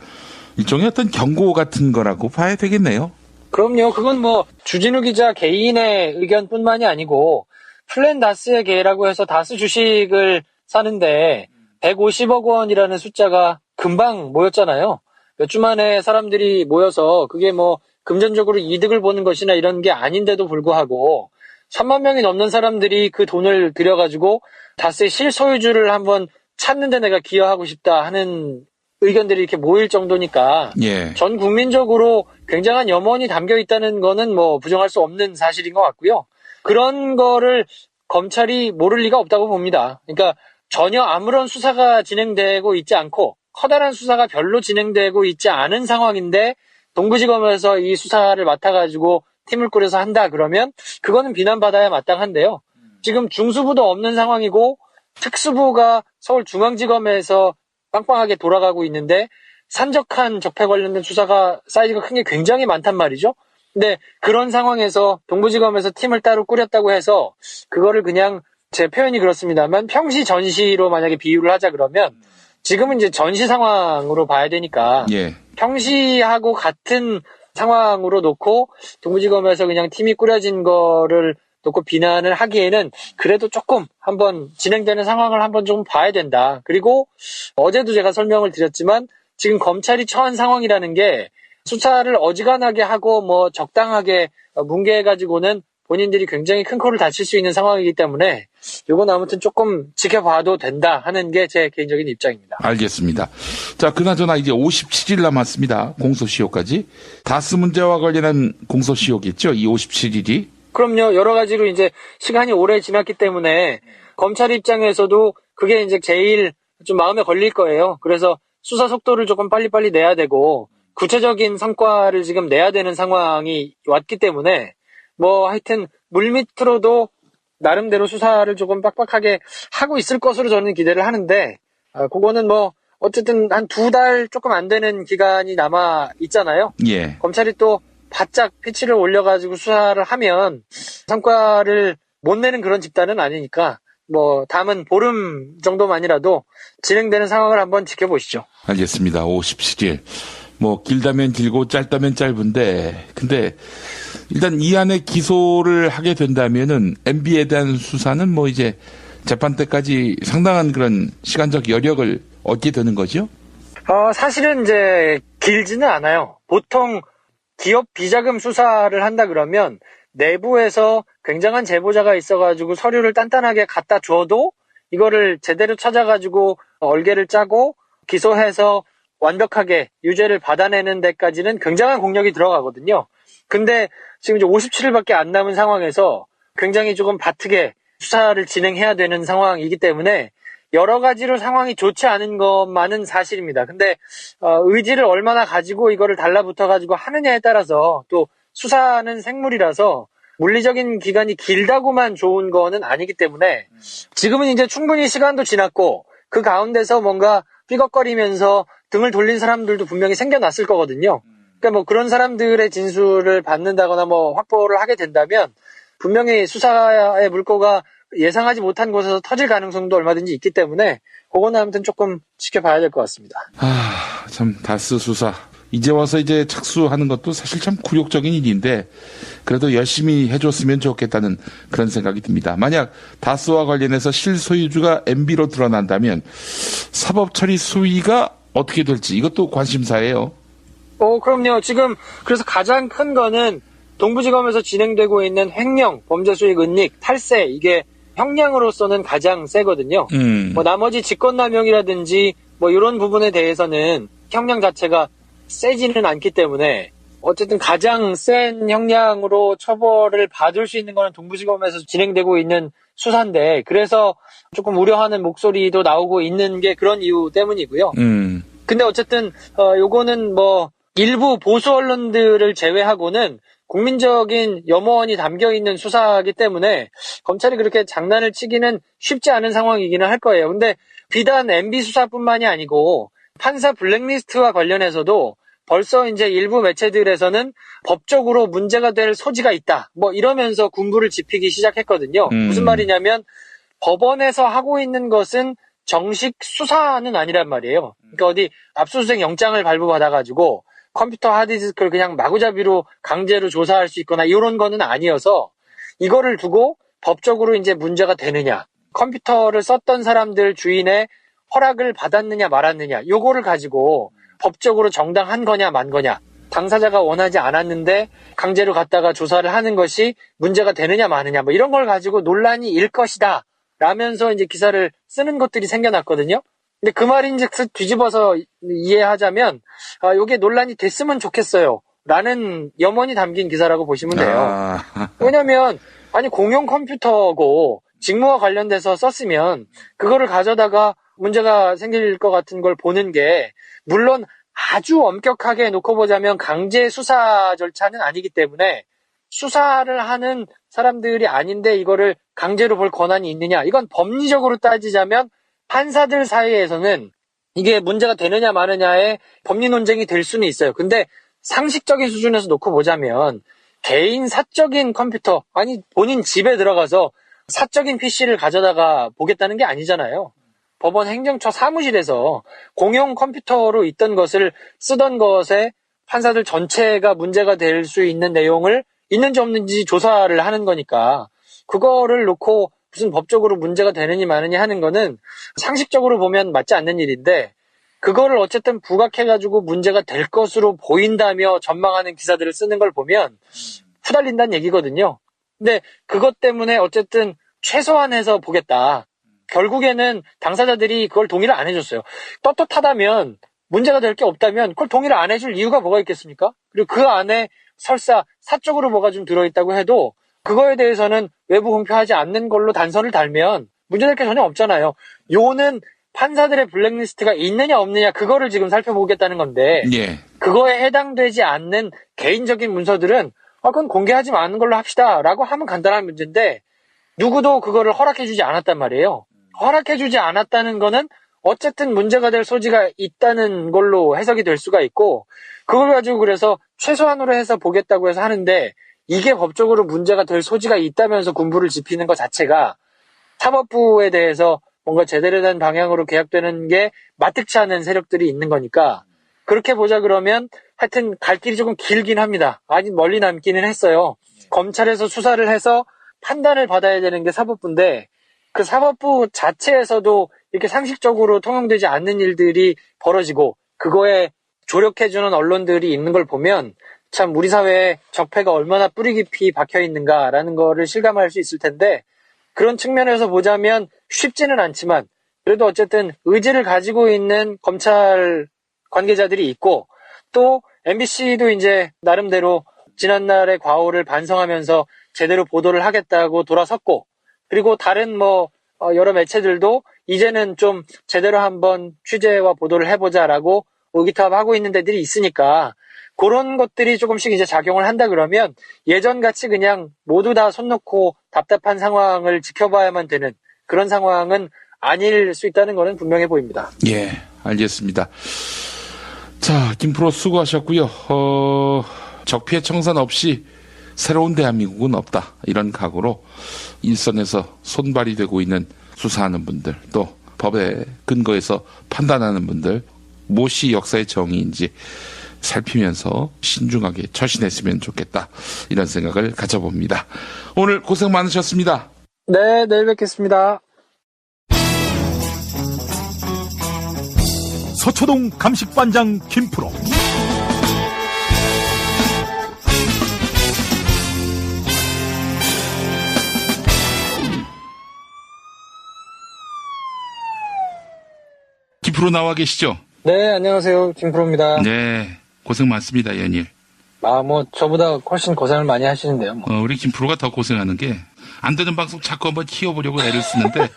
일종의 어떤 경고 같은 거라고 봐야 되겠네요. 그럼요. 그건 뭐 주진우 기자 개인의 의견뿐만이 아니고 플랜 다스의 개라고 해서 다스 주식을 사는데 150억 원이라는 숫자가 금방 모였잖아요. 몇 주 만에 사람들이 모여서 그게 뭐 금전적으로 이득을 보는 것이나 이런 게 아닌데도 불구하고 3만 명이 넘는 사람들이 그 돈을 들여가지고 다스의 실소유주를 한번 찾는데 내가 기여하고 싶다 하는 의견들이 이렇게 모일 정도니까 예. 전 국민적으로 굉장한 염원이 담겨 있다는 거는 뭐 부정할 수 없는 사실인 것 같고요. 그런 거를 검찰이 모를 리가 없다고 봅니다. 그러니까 전혀 아무런 수사가 진행되고 있지 않고 커다란 수사가 별로 진행되고 있지 않은 상황인데 동부지검에서 이 수사를 맡아가지고 팀을 꾸려서 한다 그러면 그거는 비난받아야 마땅한데요. 지금 중수부도 없는 상황이고 특수부가 서울중앙지검에서 빵빵하게 돌아가고 있는데 산적한 적폐 관련된 수사가 사이즈가 큰 게 굉장히 많단 말이죠. 근데 그런 상황에서 동부지검에서 팀을 따로 꾸렸다고 해서 그거를 그냥 제 표현이 그렇습니다만 평시 전시로 만약에 비유를 하자 그러면 지금은 이제 전시 상황으로 봐야 되니까 예. 평시하고 같은 상황으로 놓고 동부지검에서 그냥 팀이 꾸려진 거를 놓고 비난을 하기에는 그래도 조금 한번 진행되는 상황을 한번 좀 봐야 된다. 그리고 어제도 제가 설명을 드렸지만 지금 검찰이 처한 상황이라는 게 수사를 어지간하게 하고 뭐 적당하게 뭉개가지고는 본인들이 굉장히 큰 코를 다칠 수 있는 상황이기 때문에 이건 아무튼 조금 지켜봐도 된다 하는 게 제 개인적인 입장입니다. 알겠습니다. 자, 그나저나 이제 57일 남았습니다. 공소시효까지. 다스 문제와 관련한 공소시효겠죠? 이 57일이. 그럼요. 여러 가지로 이제 시간이 오래 지났기 때문에 검찰 입장에서도 그게 이제 제일 좀 마음에 걸릴 거예요. 그래서 수사 속도를 조금 빨리빨리 내야 되고 구체적인 성과를 지금 내야 되는 상황이 왔기 때문에 뭐 하여튼 물밑으로도 나름대로 수사를 조금 빡빡하게 하고 있을 것으로 저는 기대를 하는데 그거는 뭐 어쨌든 한 2달 조금 안 되는 기간이 남아 있잖아요. 예. 검찰이 또 바짝 피치를 올려가지고 수사를 하면 성과를 못 내는 그런 집단은 아니니까 뭐 다음은 보름 정도만이라도 진행되는 상황을 한번 지켜보시죠. 알겠습니다. 57일. 뭐 길다면 길고 짧다면 짧은데 근데 일단 이 안에 기소를 하게 된다면은 MB에 대한 수사는 뭐 이제 재판 때까지 상당한 그런 시간적 여력을 얻게 되는 거죠? 사실은 이제 길지는 않아요. 보통 기업 비자금 수사를 한다 그러면 내부에서 굉장한 제보자가 있어가지고 서류를 단단하게 갖다 줘도 이거를 제대로 찾아가지고 얼개를 짜고 기소해서 완벽하게 유죄를 받아내는 데까지는 굉장한 공력이 들어가거든요. 근데 지금 이제 57일밖에 안 남은 상황에서 굉장히 조금 바트게 수사를 진행해야 되는 상황이기 때문에 여러 가지로 상황이 좋지 않은 것만은 사실입니다. 근데 의지를 얼마나 가지고 이거를 달라붙어가지고 하느냐에 따라서 또 수사는 생물이라서 물리적인 기간이 길다고만 좋은 거는 아니기 때문에 지금은 이제 충분히 시간도 지났고 그 가운데서 뭔가 삐걱거리면서 등을 돌린 사람들도 분명히 생겨났을 거거든요. 그러니까 뭐 그런 사람들의 진술을 받는다거나 뭐 확보를 하게 된다면 분명히 수사의 물꼬가 예상하지 못한 곳에서 터질 가능성도 얼마든지 있기 때문에 그거는 아무튼 조금 지켜봐야 될 것 같습니다. 참 다스 수사. 이제 와서 이제 착수하는 것도 사실 참 굴욕적인 일인데 그래도 열심히 해줬으면 좋겠다는 그런 생각이 듭니다. 만약 다스와 관련해서 실소유주가 MB로 드러난다면 사법처리 수위가 어떻게 될지 이것도 관심사예요. 그럼요. 지금 그래서 가장 큰 거는 동부지검에서 진행되고 있는 횡령, 범죄수익 은닉, 탈세 이게 형량으로서는 가장 세거든요. 뭐 나머지 직권남용이라든지 뭐 이런 부분에 대해서는 형량 자체가 세지는 않기 때문에 어쨌든 가장 센 형량으로 처벌을 받을 수 있는 거는 동부지검에서 진행되고 있는 수사인데 그래서 조금 우려하는 목소리도 나오고 있는 게 그런 이유 때문이고요. 근데 어쨌든 요거는 뭐 일부 보수 언론들을 제외하고는 국민적인 염원이 담겨있는 수사이기 때문에 검찰이 그렇게 장난을 치기는 쉽지 않은 상황이기는 할 거예요. 근데 비단 MB 수사뿐만이 아니고 판사 블랙리스트와 관련해서도 벌써 이제 일부 매체들에서는 법적으로 문제가 될 소지가 있다. 뭐 이러면서 군부를 짚히기 시작했거든요. 무슨 말이냐면 법원에서 하고 있는 것은 정식 수사는 아니란 말이에요. 그러니까 어디 압수수색 영장을 발부받아가지고 컴퓨터 하드디스크를 그냥 마구잡이로 강제로 조사할 수 있거나 이런 거는 아니어서 이거를 두고 법적으로 이제 문제가 되느냐, 컴퓨터를 썼던 사람들 주인의 허락을 받았느냐 말았느냐, 요거를 가지고 법적으로 정당한 거냐 만 거냐, 당사자가 원하지 않았는데 강제로 갖다가 조사를 하는 것이 문제가 되느냐 마느냐, 뭐 이런 걸 가지고 논란이 일 것이다 라면서 이제 기사를 쓰는 것들이 생겨났거든요. 근데 그 말인즉슨 뒤집어서 이해하자면 요게 논란이 됐으면 좋겠어요 라는 염원이 담긴 기사라고 보시면 돼요. 왜냐면 아니 공용 컴퓨터고 직무와 관련돼서 썼으면 그거를 가져다가 문제가 생길 것 같은 걸 보는 게, 물론 아주 엄격하게 놓고 보자면 강제 수사 절차는 아니기 때문에 수사를 하는 사람들이 아닌데 이거를 강제로 볼 권한이 있느냐, 이건 법리적으로 따지자면 판사들 사이에서는 이게 문제가 되느냐 마느냐의 법리 논쟁이 될 수는 있어요. 근데 상식적인 수준에서 놓고 보자면 개인 사적인 컴퓨터, 아니 본인 집에 들어가서 사적인 PC를 가져다가 보겠다는 게 아니잖아요. 법원 행정처 사무실에서 공용 컴퓨터로 있던 것을 쓰던 것에 판사들 전체가 문제가 될 수 있는 내용을 있는지 없는지 조사를 하는 거니까, 그거를 놓고 무슨 법적으로 문제가 되느니 마느니 하는 거는 상식적으로 보면 맞지 않는 일인데, 그거를 어쨌든 부각해가지고 문제가 될 것으로 보인다며 전망하는 기사들을 쓰는 걸 보면 후달린다는 얘기거든요. 근데 그것 때문에 어쨌든 최소한해서 보겠다. 결국에는 당사자들이 그걸 동의를 안 해줬어요. 떳떳하다면, 문제가 될 게 없다면 그걸 동의를 안 해줄 이유가 뭐가 있겠습니까? 그리고 그 안에 설사 사적으로 뭐가 좀 들어있다고 해도 그거에 대해서는 외부 공표하지 않는 걸로 단서를 달면 문제될 게 전혀 없잖아요. 요는 판사들의 블랙리스트가 있느냐 없느냐, 그거를 지금 살펴보겠다는 건데, 예. 그거에 해당되지 않는 개인적인 문서들은 그건 공개하지 않는 걸로 합시다 라고 하면 간단한 문제인데, 누구도 그거를 허락해주지 않았단 말이에요. 허락해주지 않았다는 거는 어쨌든 문제가 될 소지가 있다는 걸로 해석이 될 수가 있고, 그걸 가지고 그래서 최소한으로 해서 보겠다고 해서 하는데, 이게 법적으로 문제가 될 소지가 있다면서 군부를 짚히는 것 자체가 사법부에 대해서 뭔가 제대로 된 방향으로 개혁되는 게 마뜩치 않은 세력들이 있는 거니까, 그렇게 보자 그러면 하여튼 갈 길이 조금 길긴 합니다. 아직 멀리 남기는 했어요. 검찰에서 수사를 해서 판단을 받아야 되는 게 사법부인데, 그 사법부 자체에서도 이렇게 상식적으로 통용되지 않는 일들이 벌어지고 그거에 조력해주는 언론들이 있는 걸 보면 참 우리 사회에 적폐가 얼마나 뿌리 깊이 박혀 있는가라는 거를 실감할 수 있을 텐데, 그런 측면에서 보자면 쉽지는 않지만 그래도 어쨌든 의지를 가지고 있는 검찰 관계자들이 있고, 또 MBC도 이제 나름대로 지난날의 과오를 반성하면서 제대로 보도를 하겠다고 돌아섰고, 그리고 다른 여러 매체들도 이제는 좀 제대로 한번 취재와 보도를 해보자라고 의기투합하고 있는 데들이 있으니까, 그런 것들이 조금씩 이제 작용을 한다 그러면 예전같이 그냥 모두 다 손 놓고 답답한 상황을 지켜봐야만 되는 그런 상황은 아닐 수 있다는 것은 분명해 보입니다. 예, 알겠습니다. 자, 김프로 수고하셨고요. 적폐 청산 없이 새로운 대한민국은 없다, 이런 각오로 일선에서 손발이 되고 있는 수사하는 분들, 또 법의 근거에서 판단하는 분들, 무엇이 역사의 정의인지 살피면서 신중하게 처신했으면 좋겠다, 이런 생각을 가져봅니다. 오늘 고생 많으셨습니다. 네, 내일 뵙겠습니다. 서초동 감식반장 김프로. 김프로 나와 계시죠? 네, 안녕하세요. 김프로입니다. 네, 고생 많습니다, 연일. 저보다 훨씬 고생을 많이 하시는데요. 우리 김프로가 더 고생하는 게, 안 되는 방송 자꾸 한번 키워보려고 애를 쓰는데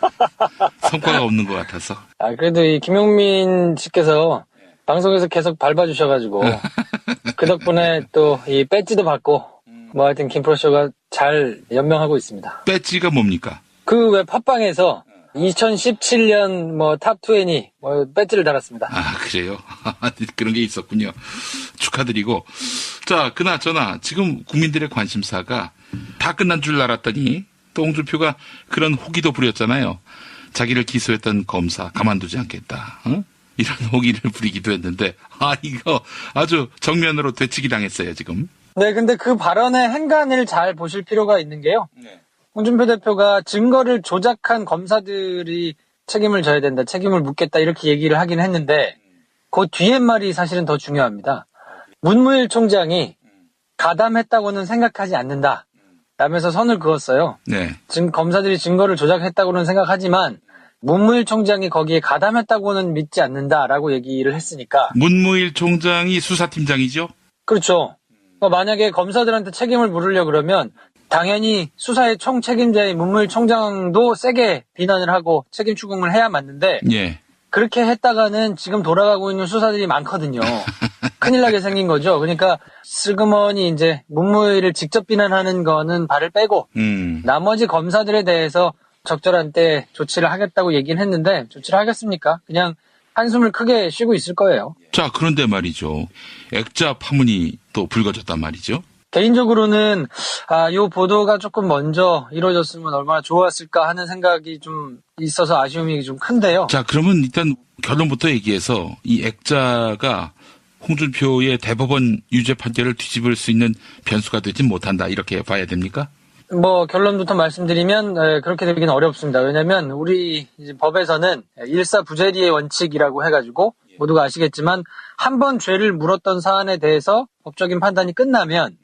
성과가 없는 것 같아서. 그래도 이 김용민 씨께서 방송에서 계속 밟아주셔가지고 그 덕분에 또 이 배지도 받고 하여튼 김프로쇼가 잘 연명하고 있습니다. 배지가 뭡니까? 그 왜 팟빵에서 2017년 탑20 배지를 달았습니다. 아, 그래요? 그런 게 있었군요. 축하드리고. 자, 그나저나 지금 국민들의 관심사가 다 끝난 줄 알았더니 또 홍준표가 그런 호기도 부렸잖아요. 자기를 기소했던 검사 가만두지 않겠다, 이런 호기를 부리기도 했는데, 이거 아주 정면으로 되치기 당했어요, 지금. 네, 근데 그 발언의 행간을 잘 보실 필요가 있는 게요. 네. 홍준표 대표가 증거를 조작한 검사들이 책임을 져야 된다, 책임을 묻겠다, 이렇게 얘기를 하긴 했는데, 그 뒤에 말이 사실은 더 중요합니다. 문무일 총장이 가담했다고는 생각하지 않는다 라면서 선을 그었어요. 네. 지금 검사들이 증거를 조작했다고는 생각하지만 문무일 총장이 거기에 가담했다고는 믿지 않는다라고 얘기를 했으니까. 문무일 총장이 수사팀장이죠? 그렇죠. 만약에 검사들한테 책임을 물으려 그러면 당연히 수사의 총책임자인 문무일 총장도 세게 비난을 하고 책임 추궁을 해야 맞는데, 예. 그렇게 했다가는 지금 돌아가고 있는 수사들이 많거든요. 큰일 나게 생긴 거죠. 그러니까 슬그머니 이제 문무일을 직접 비난하는 거는 발을 빼고 나머지 검사들에 대해서 적절한 때 조치를 하겠다고 얘기는 했는데 조치를 하겠습니까? 그냥 한숨을 크게 쉬고 있을 거예요. 자, 그런데 말이죠. 액자 파문이 또 불거졌단 말이죠. 개인적으로는 요 보도가 조금 먼저 이루어졌으면 얼마나 좋았을까 하는 생각이 좀 있어서 아쉬움이 좀 큰데요. 자, 그러면 일단 결론부터 얘기해서 이 액자가 홍준표의 대법원 유죄 판결을 뒤집을 수 있는 변수가 되지 못한다 이렇게 봐야 됩니까? 뭐 결론부터 말씀드리면 그렇게 되기는 어렵습니다. 왜냐하면 우리 이제 법에서는 일사부재리의 원칙이라고 해가지고 모두가 아시겠지만 한 번 죄를 물었던 사안에 대해서 법적인 판단이 끝나면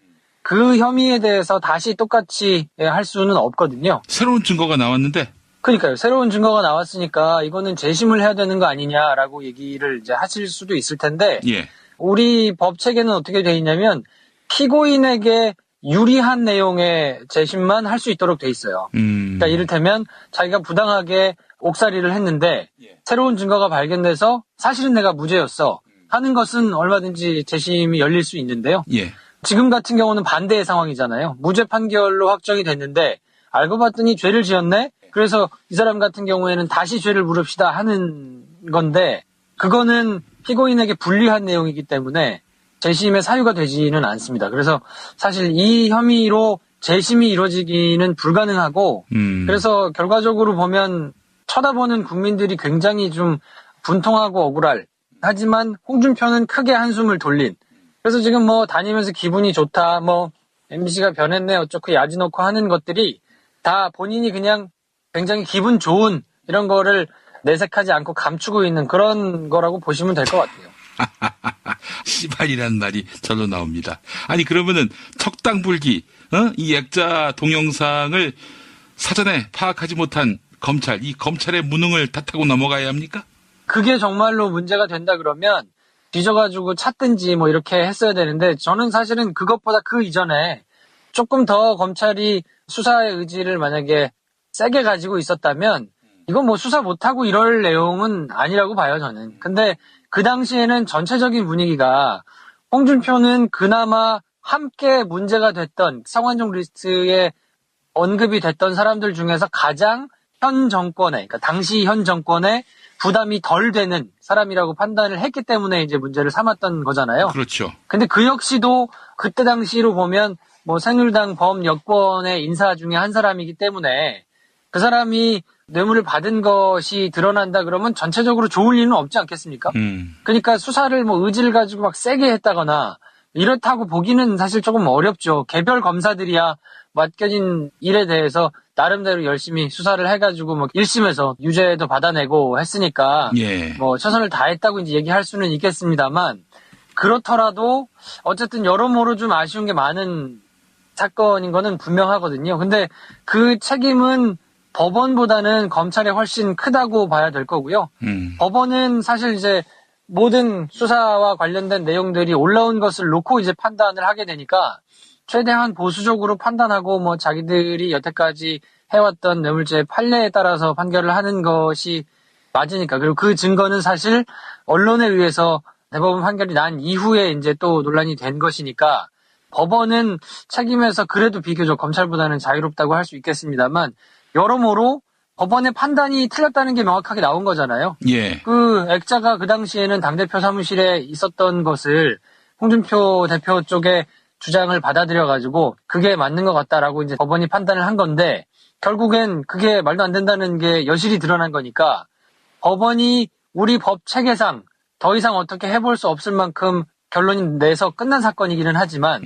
그 혐의에 대해서 다시 똑같이 할 수는 없거든요. 새로운 증거가 나왔는데 그러니까요. 새로운 증거가 나왔으니까 이거는 재심을 해야 되는 거 아니냐라고 얘기를 이제 하실 수도 있을 텐데 예. 우리 법 체계는 어떻게 돼 있냐면 피고인에게 유리한 내용의 재심만 할 수 있도록 돼 있어요. 그러니까 이를테면 자기가 부당하게 옥살이를 했는데 새로운 증거가 발견돼서 사실은 내가 무죄였어 하는 것은 얼마든지 재심이 열릴 수 있는데요. 예. 지금 같은 경우는 반대의 상황이잖아요. 무죄 판결로 확정이 됐는데 알고 봤더니 죄를 지었네? 그래서 이 사람 같은 경우에는 다시 죄를 물읍시다 하는 건데 그거는 피고인에게 불리한 내용이기 때문에 재심의 사유가 되지는 않습니다. 그래서 사실 이 혐의로 재심이 이루어지기는 불가능하고 그래서 결과적으로 보면 쳐다보는 국민들이 굉장히 좀 분통하고 억울할 하지만 홍준표는 크게 한숨을 돌린 그래서 지금 뭐 다니면서 기분이 좋다 뭐 MBC가 변했네 어쩌고 야지 놓고 하는 것들이 다 본인이 그냥 굉장히 기분 좋은 이런 거를 내색하지 않고 감추고 있는 그런 거라고 보시면 될 것 같아요. 시발이라는 말이 절로 나옵니다. 아니 그러면은 척당불기 이 액자 동영상을 사전에 파악하지 못한 검찰, 이 검찰의 무능을 탓하고 넘어가야 합니까? 그게 정말로 문제가 된다 그러면 뒤져가지고 찾든지 뭐 이렇게 했어야 되는데 저는 사실은 그것보다 그 이전에 조금 더 검찰이 수사의 의지를 만약에 세게 가지고 있었다면 이건 뭐 수사 못하고 이럴 내용은 아니라고 봐요 저는. 근데 그 당시에는 전체적인 분위기가 홍준표는 그나마 함께 문제가 됐던 성완종 리스트에 언급이 됐던 사람들 중에서 가장 현 정권에 그러니까 당시 현 정권에 부담이 덜 되는 사람이라고 판단을 했기 때문에 이제 문제를 삼았던 거잖아요. 그렇죠. 근데 그 역시도 그때 당시로 보면 뭐 새누리당 범 여권의 인사 중에 한 사람이기 때문에 그 사람이 뇌물을 받은 것이 드러난다 그러면 전체적으로 좋을 일은 없지 않겠습니까? 그러니까 수사를 뭐 의지를 가지고 막 세게 했다거나 이렇다고 보기는 사실 조금 어렵죠. 개별 검사들이야 맡겨진 일에 대해서 나름대로 열심히 수사를 해가지고 뭐 1심에서 유죄도 받아내고 했으니까 예. 뭐 최선을 다했다고 이제 얘기할 수는 있겠습니다만 그렇더라도 어쨌든 여러모로 좀 아쉬운 게 많은 사건인 거는 분명하거든요. 근데 그 책임은 법원보다는 검찰에 훨씬 크다고 봐야 될 거고요. 법원은 사실 이제 모든 수사와 관련된 내용들이 올라온 것을 놓고 이제 판단을 하게 되니까 최대한 보수적으로 판단하고 뭐 자기들이 여태까지 해왔던 뇌물죄 판례에 따라서 판결을 하는 것이 맞으니까. 그리고 그 증거는 사실 언론에 의해서 대법원 판결이 난 이후에 이제 또 논란이 된 것이니까 법원은 책임에서 그래도 비교적 검찰보다는 자유롭다고 할 수 있겠습니다만 여러모로 법원의 판단이 틀렸다는 게 명확하게 나온 거잖아요. 예. 그 액자가 그 당시에는 당대표 사무실에 있었던 것을 홍준표 대표 쪽에 주장을 받아들여가지고 그게 맞는 것 같다라고 이제 법원이 판단을 한 건데 결국엔 그게 말도 안 된다는 게 여실히 드러난 거니까 법원이 우리 법 체계상 더 이상 어떻게 해볼 수 없을 만큼 결론이 내서 끝난 사건이기는 하지만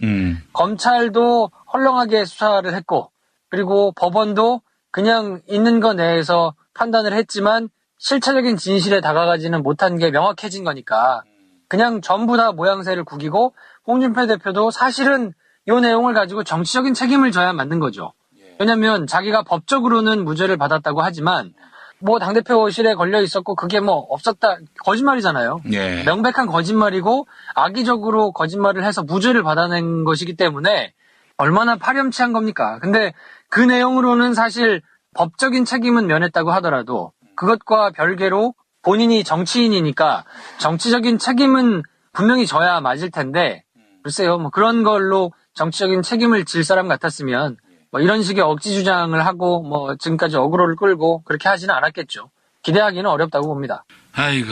검찰도 헐렁하게 수사를 했고 그리고 법원도 그냥 있는 거 내에서 판단을 했지만 실체적인 진실에 다가가지는 못한 게 명확해진 거니까 그냥 전부 다 모양새를 구기고 홍준표 대표도 사실은 이 내용을 가지고 정치적인 책임을 져야 맞는 거죠. 왜냐하면 자기가 법적으로는 무죄를 받았다고 하지만 뭐 당대표실에 걸려 있었고 그게 뭐 없었다 거짓말이잖아요. 예. 명백한 거짓말이고 악의적으로 거짓말을 해서 무죄를 받아낸 것이기 때문에 얼마나 파렴치한 겁니까? 근데 그 내용으로는 사실 법적인 책임은 면했다고 하더라도 그것과 별개로 본인이 정치인이니까 정치적인 책임은 분명히 져야 맞을 텐데 글쎄요, 뭐 그런 걸로 정치적인 책임을 질 사람 같았으면 뭐 이런 식의 억지 주장을 하고 뭐 지금까지 어그로를 끌고 그렇게 하지는 않았겠죠. 기대하기는 어렵다고 봅니다. 아이고,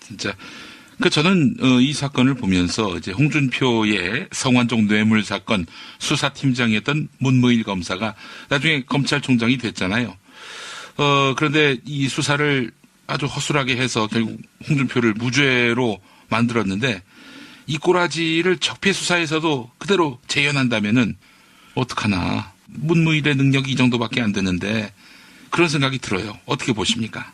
진짜. 저는 이 사건을 보면서 이제 홍준표의 성완종 뇌물 사건 수사팀장이었던 문무일 검사가 나중에 검찰총장이 됐잖아요. 그런데 이 수사를 아주 허술하게 해서 결국 홍준표를 무죄로 만들었는데 이 꼬라지를 적폐 수사에서도 그대로 재현한다면은 어떡하나. 문무일의 능력이 이 정도밖에 안 되는데 그런 생각이 들어요. 어떻게 보십니까?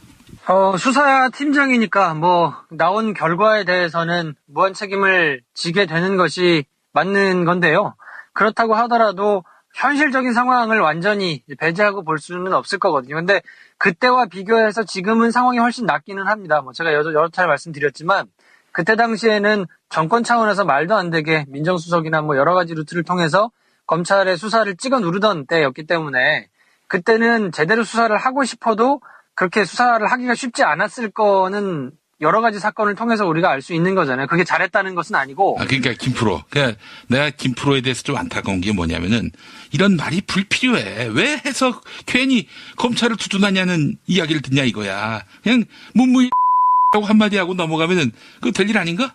수사팀장이니까 뭐 나온 결과에 대해서는 무한 책임을 지게 되는 것이 맞는 건데요. 그렇다고 하더라도 현실적인 상황을 완전히 배제하고 볼 수는 없을 거거든요. 근데 그때와 비교해서 지금은 상황이 훨씬 낫기는 합니다. 뭐 제가 여러 차례 말씀드렸지만 그때 당시에는 정권 차원에서 말도 안 되게 민정수석이나 뭐 여러 가지 루트를 통해서 검찰의 수사를 찍어 누르던 때였기 때문에 그때는 제대로 수사를 하고 싶어도 그렇게 수사를 하기가 쉽지 않았을 거는 여러 가지 사건을 통해서 우리가 알 수 있는 거잖아요. 그게 잘했다는 것은 아니고. 그러니까 김프로. 그러니까 내가 김프로에 대해서 좀 안타까운 게 뭐냐면은 이런 말이 불필요해. 왜 해서 괜히 검찰을 두둔하냐는 이야기를 듣냐 이거야. 그냥 문무일이라고 한마디 하고 넘어가면은 그거 될 일 아닌가?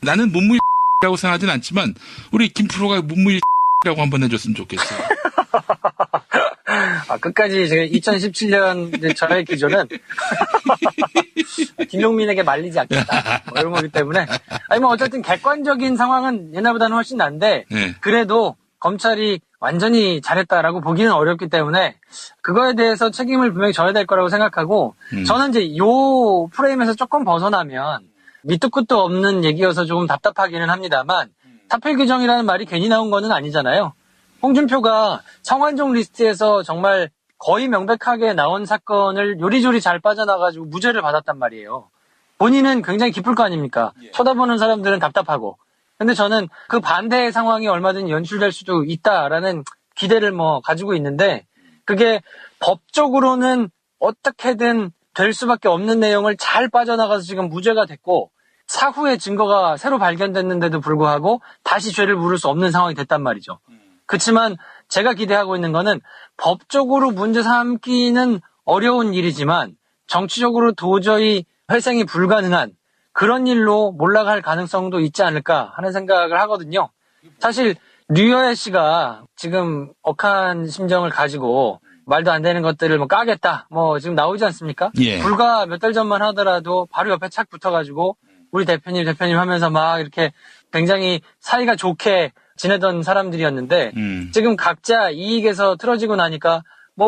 나는 문무일이라고 생각하진 않지만 우리 김프로가 문무일이라고 한번 해줬으면 좋겠어. 끝까지 제가 2017년 저의 기조는 김용민에게 말리지 않겠다. 뭐 이런 거기 때문에. 뭐 어쨌든 객관적인 상황은 옛날보다는 훨씬 난데, 네. 그래도 검찰이 완전히 잘했다라고 보기는 어렵기 때문에, 그거에 대해서 책임을 분명히 져야 될 거라고 생각하고, 저는 이제 요 프레임에서 조금 벗어나면, 밑도 끝도 없는 얘기여서 조금 답답하기는 합니다만, 사필 규정이라는 말이 괜히 나온 거는 아니잖아요. 홍준표가 성완종 리스트에서 정말 거의 명백하게 나온 사건을 요리조리 잘 빠져나가지고 무죄를 받았단 말이에요. 본인은 굉장히 기쁠 거 아닙니까? 쳐다보는 사람들은 답답하고. 근데 저는 그 반대의 상황이 얼마든 연출될 수도 있다라는 기대를 가지고 있는데 그게 법적으로는 어떻게든 될 수밖에 없는 내용을 잘 빠져나가서 지금 무죄가 됐고 사후에 증거가 새로 발견됐는데도 불구하고 다시 죄를 물을 수 없는 상황이 됐단 말이죠. 그렇지만 제가 기대하고 있는 거는 법적으로 문제 삼기는 어려운 일이지만 정치적으로 도저히 회생이 불가능한 그런 일로 몰락할 가능성도 있지 않을까 하는 생각을 하거든요. 사실 류여애 씨가 지금 억한 심정을 가지고 말도 안 되는 것들을 까겠다 지금 나오지 않습니까? 예. 불과 몇 달 전만 하더라도 바로 옆에 착 붙어가지고 우리 대표님 하면서 막 이렇게 굉장히 사이가 좋게 지내던 사람들이었는데 지금 각자 이익에서 틀어지고 나니까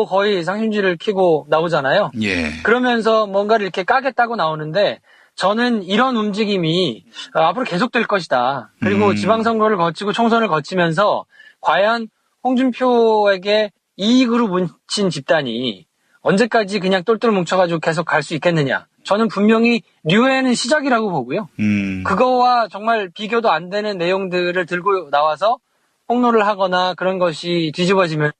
거의 상심지를 키고 나오잖아요. 예. 그러면서 뭔가를 이렇게 까겠다고 나오는데 저는 이런 움직임이 앞으로 계속될 것이다. 그리고 지방선거를 거치고 총선을 거치면서 과연 홍준표에게 이익으로 뭉친 집단이 언제까지 그냥 똘똘 뭉쳐가지고 계속 갈 수 있겠느냐. 저는 분명히 류해는 시작이라고 보고요. 그거와 정말 비교도 안 되는 내용들을 들고 나와서 폭로를 하거나 그런 것이 뒤집어지면서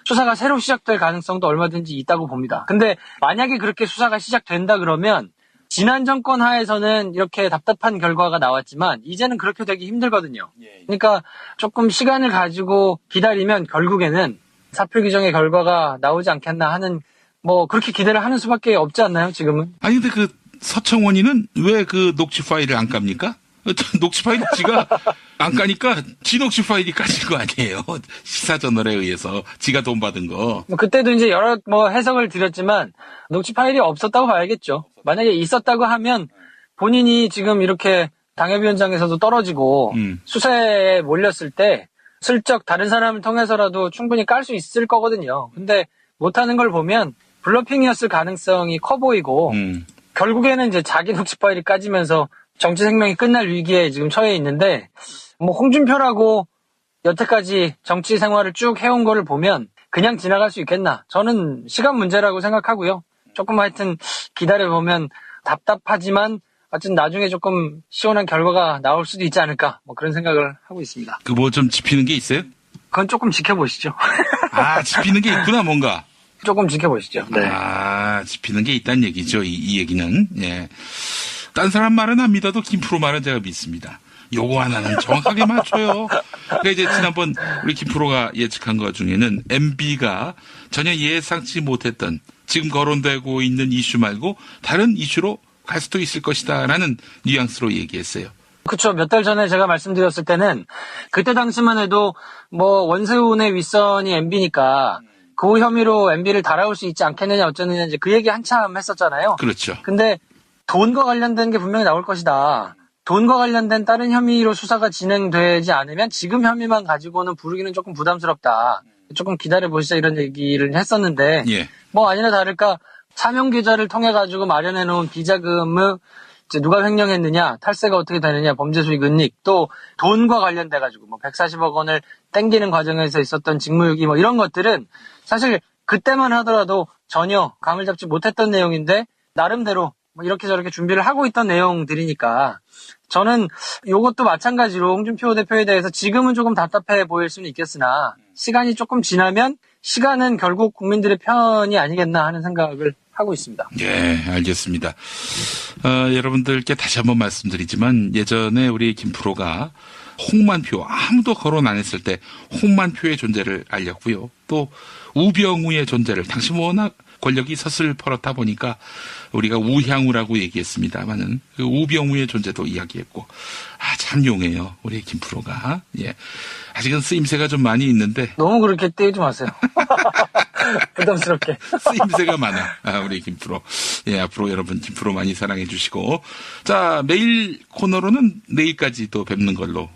수사가 새로 시작될 가능성도 얼마든지 있다고 봅니다. 근데 만약에 그렇게 수사가 시작된다 그러면 지난 정권 하에서는 이렇게 답답한 결과가 나왔지만 이제는 그렇게 되기 힘들거든요. 그러니까 조금 시간을 가지고 기다리면 결국에는 사표 규정의 결과가 나오지 않겠나 하는 그렇게 기대를 하는 수밖에 없지 않나요, 지금은? 아니, 근데 서청원이는 왜 녹취 파일을 안 깝니까? 녹취 파일 지가 안 까니까 지 녹취 파일이 까진 거 아니에요. 시사저널에 의해서 지가 돈 받은 거. 그때도 이제 여러 해석을 드렸지만 녹취 파일이 없었다고 봐야겠죠. 만약에 있었다고 하면 본인이 지금 이렇게 당협위원장에서도 떨어지고 수세에 몰렸을 때 슬쩍 다른 사람을 통해서라도 충분히 깔 수 있을 거거든요. 근데 못하는 걸 보면 블러핑이었을 가능성이 커 보이고 결국에는 이제 자기 녹취 파일이 까지면서 정치 생명이 끝날 위기에 지금 처해 있는데 홍준표라고 여태까지 정치 생활을 쭉 해온 거를 보면 그냥 지나갈 수 있겠나. 저는 시간 문제라고 생각하고요. 조금 하여튼 기다려보면 답답하지만 하여튼 나중에 조금 시원한 결과가 나올 수도 있지 않을까 그런 생각을 하고 있습니다. 좀 짚히는 게 있어요? 그건 조금 지켜보시죠. 짚히는 게 있구나 뭔가. 조금 지켜보시죠. 네. 짚히는 게 있다는 얘기죠. 이 얘기는. 예. 딴 사람 말은 안 믿어도 김프로 말은 제가 믿습니다. 요거 하나는 정확하게 맞춰요. 그러니까 이제 지난번 우리 김프로가 예측한 것 중에는 MB가 전혀 예상치 못했던 지금 거론되고 있는 이슈 말고 다른 이슈로 갈 수도 있을 것이다라는 뉘앙스로 얘기했어요. 그렇죠. 몇 달 전에 제가 말씀드렸을 때는 그때 당시만 해도 뭐 원세훈의 윗선이 MB니까 그 혐의로 MB를 달아올 수 있지 않겠느냐 어쩌느냐 이제 그 얘기 한참 했었잖아요. 그렇죠. 근데 돈과 관련된 게 분명히 나올 것이다. 돈과 관련된 다른 혐의로 수사가 진행되지 않으면 지금 혐의만 가지고는 부르기는 조금 부담스럽다. 조금 기다려보시자 이런 얘기를 했었는데 예. 뭐 아니나 다를까 차명 계좌를 통해 가지고 마련해 놓은 비자금을 이제 누가 횡령했느냐, 탈세가 어떻게 되느냐, 범죄 수익 은닉, 또 돈과 관련돼 가지고 뭐 140억 원을 땡기는 과정에서 있었던 직무유기 뭐 이런 것들은 사실 그때만 하더라도 전혀 감을 잡지 못했던 내용인데 나름대로 뭐 이렇게 저렇게 준비를 하고 있던 내용들이니까 저는 이것도 마찬가지로 홍준표 대표에 대해서 지금은 조금 답답해 보일 수는 있겠으나 시간이 조금 지나면 시간은 결국 국민들의 편이 아니겠나 하는 생각을 하고 있습니다. 예, 알겠습니다. 여러분들께 다시 한번 말씀드리지만 예전에 우리 김프로가 홍만표 아무도 거론 안 했을 때 홍만표의 존재를 알렸고요. 또 우병우의 존재를 당시 워낙 권력이 서슬 펄었다 보니까 우리가 우향우라고 얘기했습니다만은 그 우병우의 존재도 이야기했고 참 용해요 우리 김프로가. 예, 아직은 쓰임새가 좀 많이 있는데 너무 그렇게 떼지 마세요. 부담스럽게. 쓰임새가 많아 우리 김프로. 예, 앞으로 여러분 김프로 많이 사랑해 주시고 자 매일 코너로는 내일까지도 뵙는 걸로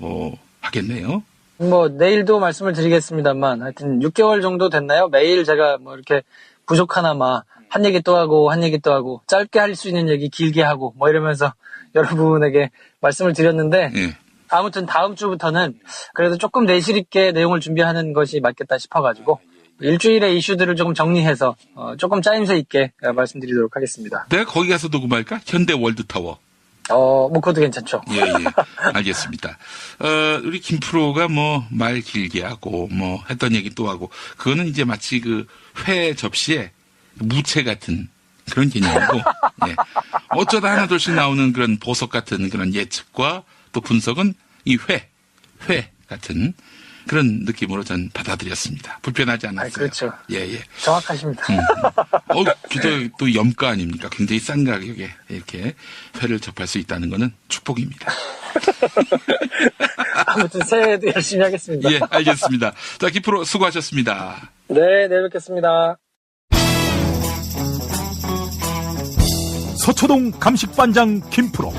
하겠네요. 뭐 내일도 말씀을 드리겠습니다만 하여튼 6개월 정도 됐나요? 매일 제가 뭐 이렇게 부족하나마 한 얘기 또 하고 한 얘기 또 하고 짧게 할 수 있는 얘기 길게 하고 뭐 이러면서 여러분에게 말씀을 드렸는데 예. 아무튼 다음 주부터는 그래도 조금 내실 있게 내용을 준비하는 것이 맞겠다 싶어가지고 일주일의 이슈들을 조금 정리해서 조금 짜임새 있게 말씀드리도록 하겠습니다. 내가 거기 가서 녹음할까? 현대 월드타워. 뭐 그것도 괜찮죠. 예, 알겠습니다. 우리 김프로가 뭐 말 길게 하고 뭐 했던 얘기 또 하고 그거는 이제 마치 그 회 접시에 무채 같은 그런 개념이고 예. 어쩌다 하나둘씩 나오는 그런 보석 같은 그런 예측과 또 분석은 이 회 같은 그런 느낌으로 전 받아들였습니다. 불편하지 않았어요. 그렇죠. 예. 정확하십니다. 또 염가 아닙니까? 굉장히 싼 가격에 이렇게 회를 접할 수 있다는 것은 축복입니다. 아무튼 새해에도 열심히 하겠습니다. 예, 알겠습니다. 자, 김프로 수고하셨습니다. 네, 내일 뵙겠습니다. 서초동 감식반장 김프로.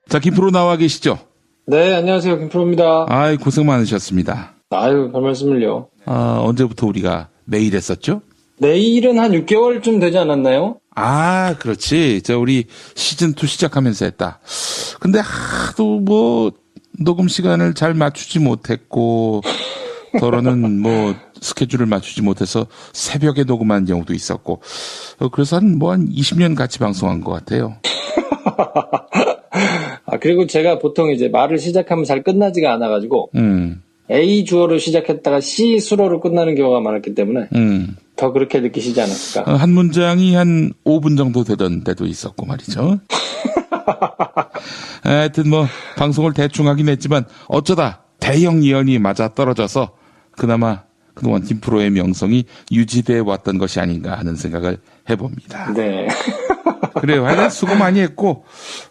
자, 김프로 나와 계시죠? 네, 안녕하세요. 김프로입니다. 아이, 고생 많으셨습니다. 아유, 별 말씀을요. 언제부터 우리가 매일 했었죠? 내일은 한 6개월쯤 되지 않았나요? 그렇지. 우리 시즌2 시작하면서 했다. 근데 하도 뭐, 녹음 시간을 잘 맞추지 못했고, 더러는 뭐, 스케줄을 맞추지 못해서 새벽에 녹음한 경우도 있었고, 그래서 한 20년 같이 방송한 것 같아요. 그리고 제가 보통 이제 말을 시작하면 잘 끝나지가 않아가지고, A 주어로 시작했다가 C 수어로 끝나는 경우가 많았기 때문에, 더 그렇게 느끼시지 않았을까. 한 문장이 한 5분 정도 되던 때도 있었고 말이죠. 하여튼 뭐, 방송을 대충 하긴 했지만, 어쩌다 대형 예언이 맞아 떨어져서, 그나마 그동안 김프로의 명성이 유지돼 왔던 것이 아닌가 하는 생각을 해봅니다. 네. 그래요. 하여간 수고 많이 했고,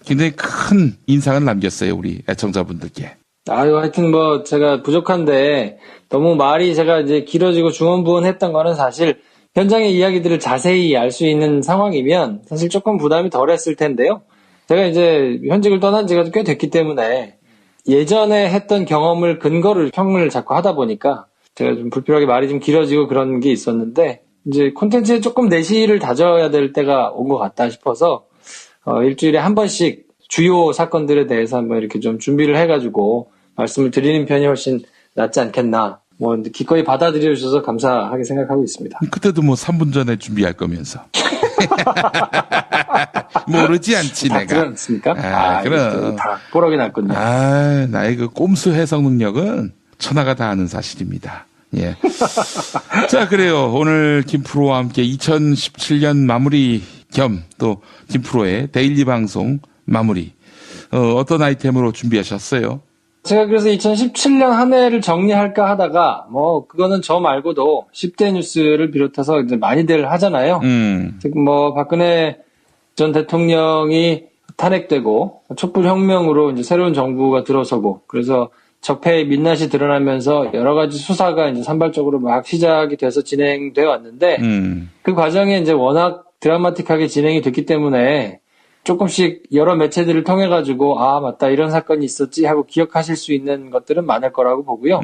굉장히 큰 인상을 남겼어요, 우리 애청자분들께. 하여튼 뭐, 제가 부족한데, 너무 말이 제가 이제 길어지고 중언부언했던 거는 사실, 현장의 이야기들을 자세히 알 수 있는 상황이면, 사실 조금 부담이 덜 했을 텐데요. 제가 이제 현직을 떠난 지가 꽤 됐기 때문에, 예전에 했던 경험을 근거를 평을 자꾸 하다 보니까, 제가 좀 불필요하게 말이 좀 길어지고 그런 게 있었는데, 이제 콘텐츠에 조금 내실을 다져야 될 때가 온 것 같다 싶어서, 일주일에 한 번씩 주요 사건들에 대해서 한번 이렇게 좀 준비를 해가지고 말씀을 드리는 편이 훨씬 낫지 않겠나. 기꺼이 받아들여 주셔서 감사하게 생각하고 있습니다. 그때도 뭐 3분 전에 준비할 거면서. 모르지 않지, 다 내가. 들었습니까? 그럼. 다 뽀록이 났군요. 나의 그 꼼수 해석 능력은 천하가 다 아는 사실입니다. 예. 자, 그래요. 오늘 김프로와 함께 2017년 마무리 겸 또 김프로의 데일리 방송 마무리. 어떤 아이템으로 준비하셨어요? 제가 그래서 2017년 한 해를 정리할까 하다가, 그거는 저 말고도 10대 뉴스를 비롯해서 이제 많이들 하잖아요. 지금 박근혜 전 대통령이 탄핵되고, 촛불혁명으로 이제 새로운 정부가 들어서고, 그래서 적폐의 민낯이 드러나면서 여러 가지 수사가 이제 산발적으로 막 시작이 돼서 진행되어 왔는데, 그 과정에 이제 워낙 드라마틱하게 진행이 됐기 때문에 조금씩 여러 매체들을 통해 가지고 맞다 이런 사건이 있었지 하고 기억하실 수 있는 것들은 많을 거라고 보고요.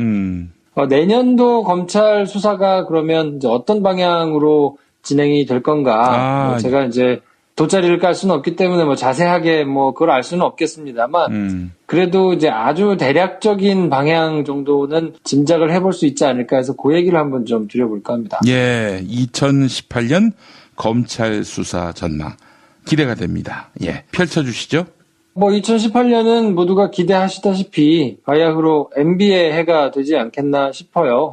내년도 검찰 수사가 그러면 이제 어떤 방향으로 진행이 될 건가? 제가 이제 돗자리를 깔 수는 없기 때문에 자세하게 그걸 알 수는 없겠습니다만 그래도 이제 아주 대략적인 방향 정도는 짐작을 해볼 수 있지 않을까 해서 그 얘기를 한번 좀 드려볼까 합니다. 예, 2018년 검찰 수사 전망 기대가 됩니다. 예, 펼쳐주시죠. 2018년은 모두가 기대하시다시피 바야흐로 MB의 해가 되지 않겠나 싶어요.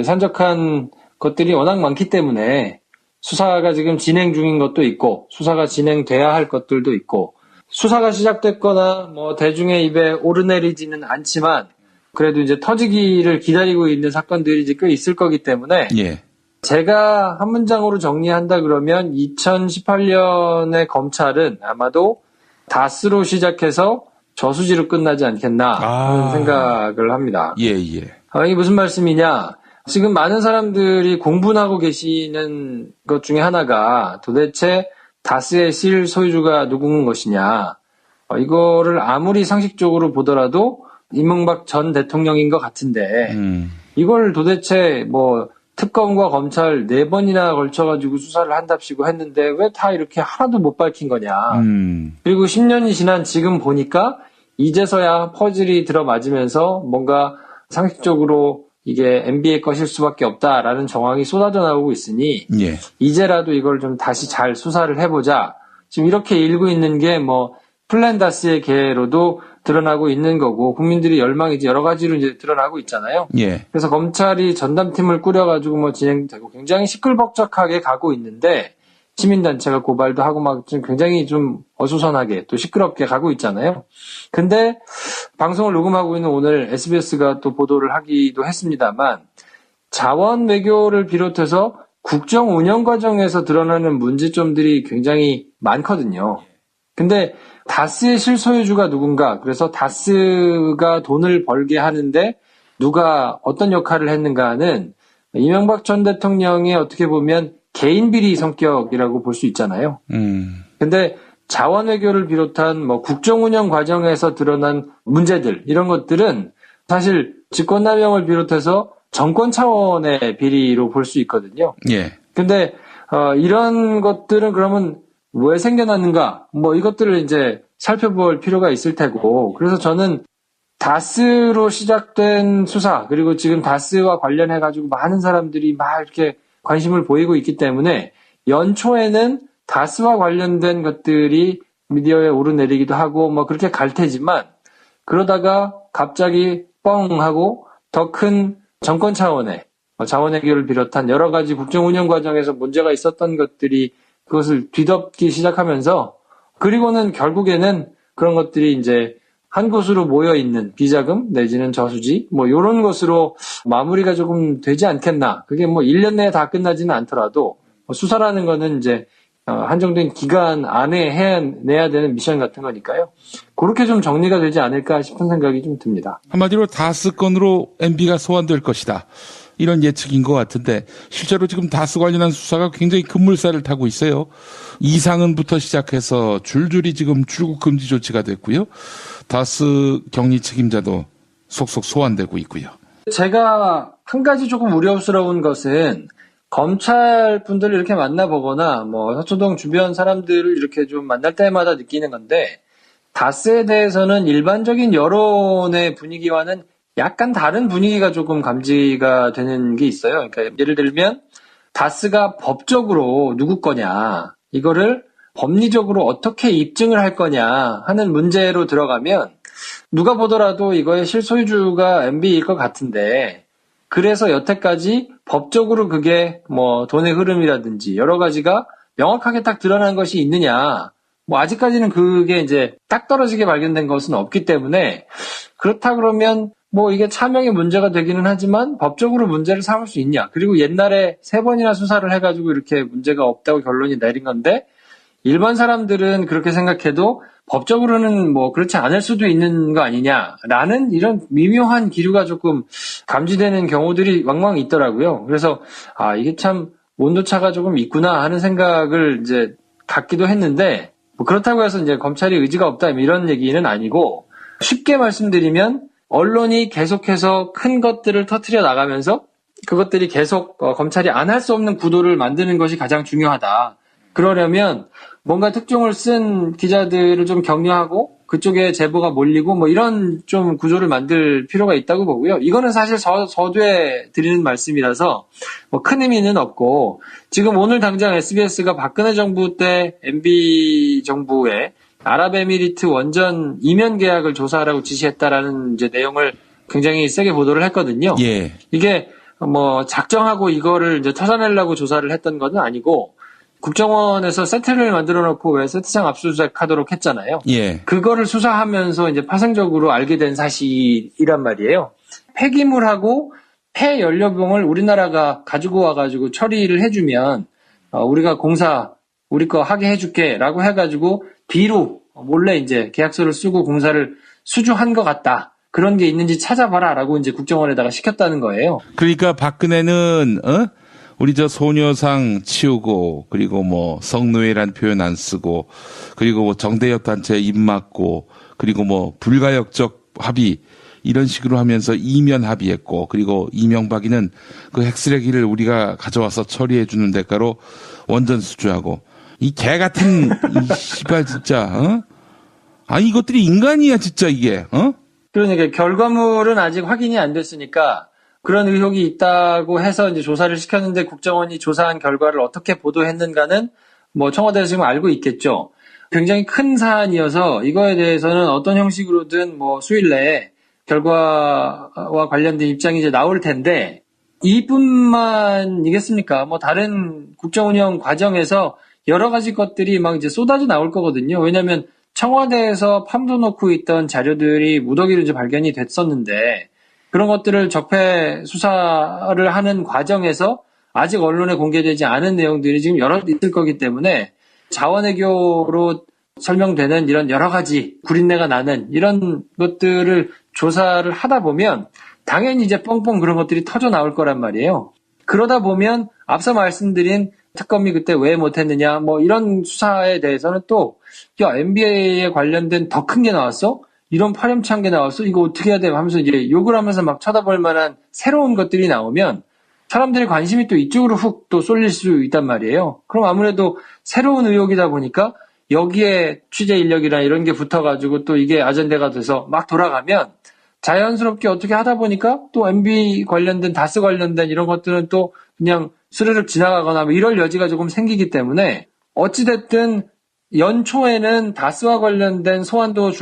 산적한 것들이 워낙 많기 때문에 수사가 지금 진행 중인 것도 있고 수사가 진행돼야 할 것들도 있고 수사가 시작됐거나 대중의 입에 오르내리지는 않지만 그래도 이제 터지기를 기다리고 있는 사건들이 이제 꽤 있을 거기 때문에 예. 제가 한 문장으로 정리한다 그러면 2018년의 검찰은 아마도 다스로 시작해서 저수지로 끝나지 않겠나 하는 생각을 합니다. 예. 이게 무슨 말씀이냐? 지금 많은 사람들이 공분하고 계시는 것 중에 하나가 도대체 다스의 실소유주가 누구인 것이냐. 이거를 아무리 상식적으로 보더라도 이명박 전 대통령인 것 같은데 이걸 도대체 특검과 검찰 4번이나 걸쳐가지고 수사를 한답시고 했는데 왜 다 이렇게 하나도 못 밝힌 거냐. 그리고 10년이 지난 지금 보니까 이제서야 퍼즐이 들어맞으면서 뭔가 상식적으로 이게 MB의 것일 수밖에 없다라는 정황이 쏟아져 나오고 있으니 예. 이제라도 이걸 좀 다시 잘 수사를 해보자. 지금 이렇게 일고 있는 게 플랜다스의 계로도 드러나고 있는 거고 국민들이 열망이 이제 여러 가지로 이제 드러나고 있잖아요. 예. 그래서 검찰이 전담팀을 꾸려가지고 진행되고 굉장히 시끌벅적하게 가고 있는데 시민단체가 고발도 하고 좀 굉장히 좀 어수선하게 또 시끄럽게 가고 있잖아요. 근데 방송을 녹음하고 있는 오늘 SBS가 또 보도를 하기도 했습니다만 자원 외교를 비롯해서 국정 운영 과정에서 드러나는 문제점들이 굉장히 많거든요. 근데 다스의 실소유주가 누군가, 그래서 다스가 돈을 벌게 하는데 누가 어떤 역할을 했는가는 이명박 전 대통령의 어떻게 보면 개인 비리 성격이라고 볼 수 있잖아요. 근데 자원 외교를 비롯한 국정 운영 과정에서 드러난 문제들, 이런 것들은 사실 직권남용을 비롯해서 정권 차원의 비리로 볼 수 있거든요. 예. 근데 이런 것들은 그러면 왜 생겨났는가? 이것들을 이제 살펴볼 필요가 있을 테고, 그래서 저는 다스로 시작된 수사, 그리고 지금 다스와 관련해가지고 많은 사람들이 막 이렇게 관심을 보이고 있기 때문에 연초에는 다스와 관련된 것들이 미디어에 오르내리기도 하고 그렇게 갈 테지만 그러다가 갑자기 뻥 하고 더 큰 정권 차원의 자원외교를 비롯한 여러 가지 국정 운영 과정에서 문제가 있었던 것들이 그것을 뒤덮기 시작하면서 그리고는 결국에는 그런 것들이 이제 한 곳으로 모여 있는 비자금 내지는 저수지 이런 것으로 마무리가 조금 되지 않겠나. 그게 1년 내에 다 끝나지는 않더라도 수사라는 거는 이제 한정된 기간 안에 해내야 되는 미션 같은 거니까요. 그렇게 좀 정리가 되지 않을까 싶은 생각이 좀 듭니다. 한마디로 다스 건으로 MB가 소환될 것이다. 이런 예측인 것 같은데 실제로 지금 다스 관련한 수사가 굉장히 급물살을 타고 있어요. 이상은부터 시작해서 줄줄이 지금 출국 금지 조치가 됐고요. 다스 격리 책임자도 속속 소환되고 있고요. 제가 한 가지 조금 우려스러운 것은 검찰 분들을 이렇게 만나보거나 서초동 주변 사람들을 이렇게 좀 만날 때마다 느끼는 건데 다스에 대해서는 일반적인 여론의 분위기와는 약간 다른 분위기가 조금 감지가 되는 게 있어요. 그러니까 예를 들면 다스가 법적으로 누구 거냐, 이거를 법리적으로 어떻게 입증을 할 거냐 하는 문제로 들어가면 누가 보더라도 이거의 실소유주가 MB일 것 같은데, 그래서 여태까지 법적으로 그게 뭐 돈의 흐름이라든지 여러 가지가 명확하게 딱 드러난 것이 있느냐, 뭐 아직까지는 그게 이제 딱 떨어지게 발견된 것은 없기 때문에, 그렇다 그러면 뭐 이게 차명의 문제가 되기는 하지만 법적으로 문제를 삼을 수 있냐, 그리고 옛날에 3번이나 수사를 해가지고 이렇게 문제가 없다고 결론이 내린 건데, 일반 사람들은 그렇게 생각해도 법적으로는 뭐 그렇지 않을 수도 있는 거 아니냐라는 이런 미묘한 기류가 조금 감지되는 경우들이 왕왕 있더라고요. 그래서 이게 참 온도차가 조금 있구나 하는 생각을 이제 갖기도 했는데, 뭐 그렇다고 해서 이제 검찰이 의지가 없다 이런 얘기는 아니고, 쉽게 말씀드리면 언론이 계속해서 큰 것들을 터뜨려 나가면서 그것들이 계속 검찰이 안 할 수 없는 구도를 만드는 것이 가장 중요하다. 그러려면 뭔가 특종을 쓴 기자들을 좀 격려하고 그쪽에 제보가 몰리고 뭐 이런 좀 구조를 만들 필요가 있다고 보고요. 이거는 사실 서두에 드리는 말씀이라서 뭐 큰 의미는 없고, 지금 오늘 당장 SBS가 박근혜 정부 때 MB 정부에 아랍에미리트 원전 이면 계약을 조사하라고 지시했다라는 이제 내용을 굉장히 세게 보도를 했거든요. 예. 이게 뭐 작정하고 이거를 이제 터져내려고 조사를 했던 건 아니고, 국정원에서 세트를 만들어 놓고 왜 세트장 압수수색 하도록 했잖아요. 예. 그거를 수사하면서 이제 파생적으로 알게 된 사실이란 말이에요. 폐기물하고 폐연료병을 우리나라가 가지고 와가지고 처리를 해주면, 우리가 공사, 우리 거 하게 해줄게 라고 해가지고 비로 몰래 이제 계약서를 쓰고 공사를 수주한 것 같다, 그런 게 있는지 찾아봐라 라고 이제 국정원에다가 시켰다는 거예요. 그러니까 박근혜는, 우리 저 소녀상 치우고, 그리고 뭐 성노예란 표현 안 쓰고, 그리고 뭐 정대협 단체에 입 막고, 그리고 뭐 불가역적 합의, 이런 식으로 하면서 이면 합의했고, 그리고 이명박이는 그 핵쓰레기를 우리가 가져와서 처리해주는 대가로 원전 수주하고, 이 개 같은, 이 씨발 진짜, 아니 이것들이 인간이야 진짜 이게, 그러니까 결과물은 아직 확인이 안 됐으니까 그런 의혹이 있다고 해서 이제 조사를 시켰는데, 국정원이 조사한 결과를 어떻게 보도했는가는 뭐 청와대에서 지금 알고 있겠죠. 굉장히 큰 사안이어서 이거에 대해서는 어떤 형식으로든 뭐 수일 내에 결과와 관련된 입장이 이제 나올 텐데, 이뿐만이겠습니까? 뭐 다른 국정운영 과정에서 여러 가지 것들이 막 이제 쏟아져 나올 거거든요. 왜냐하면 청와대에서 팜도 놓고 있던 자료들이 무더기로 이제 발견이 됐었는데, 그런 것들을 적폐 수사를 하는 과정에서 아직 언론에 공개되지 않은 내용들이 지금 여러 있을 거기 때문에, 자원외교로 설명되는 이런 여러 가지 구린내가 나는 이런 것들을 조사를 하다 보면 당연히 이제 뻥뻥 그런 것들이 터져 나올 거란 말이에요. 그러다 보면 앞서 말씀드린 특검이 그때 왜 못했느냐 뭐 이런 수사에 대해서는 또, 야, MBA에 관련된 더 큰 게 나왔어? 이런 파렴치한 게 나왔어? 이거 어떻게 해야 돼? 하면서 이제 욕을 하면서 막 쳐다볼 만한 새로운 것들이 나오면 사람들의 관심이 또 이쪽으로 훅 또 쏠릴 수 있단 말이에요. 그럼 아무래도 새로운 의혹이다 보니까 여기에 취재 인력이나 이런 게 붙어가지고 또 이게 아젠다가 돼서 막 돌아가면 자연스럽게 어떻게 하다 보니까 또 MB 관련된, 다스 관련된 이런 것들은 또 그냥 스르륵 지나가거나 뭐 이럴 여지가 조금 생기기 때문에, 어찌됐든 연초에는 다스와 관련된 소환도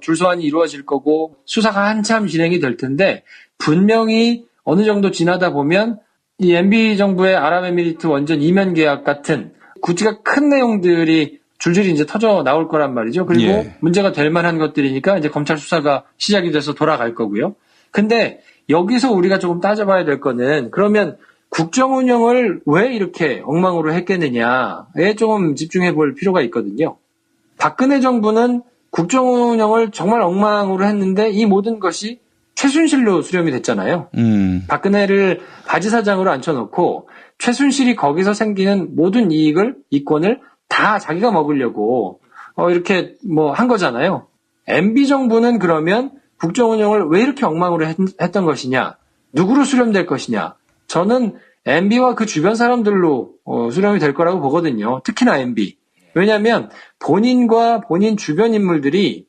줄소환이 이루어질 거고 수사가 한참 진행이 될 텐데, 분명히 어느 정도 지나다 보면 이 MB 정부의 아랍에미리트 원전 이면 계약 같은 구체가 큰 내용들이 줄줄이 이제 터져 나올 거란 말이죠. 그리고 예. 문제가 될 만한 것들이니까 이제 검찰 수사가 시작이 돼서 돌아갈 거고요. 근데 여기서 우리가 조금 따져봐야 될 거는, 그러면 국정 운영을 왜 이렇게 엉망으로 했겠느냐에 좀 집중해 볼 필요가 있거든요. 박근혜 정부는 국정 운영을 정말 엉망으로 했는데 이 모든 것이 최순실로 수렴이 됐잖아요. 박근혜를 바지사장으로 앉혀놓고 최순실이 거기서 생기는 모든 이익을, 이권을 다 자기가 먹으려고 이렇게 뭐 한 거잖아요. MB 정부는 그러면 국정 운영을 왜 이렇게 엉망으로 했던 것이냐, 누구로 수렴될 것이냐, 저는 MB와 그 주변 사람들로 수렴이 될 거라고 보거든요. 특히나 MB. 왜냐하면 본인과 본인 주변 인물들이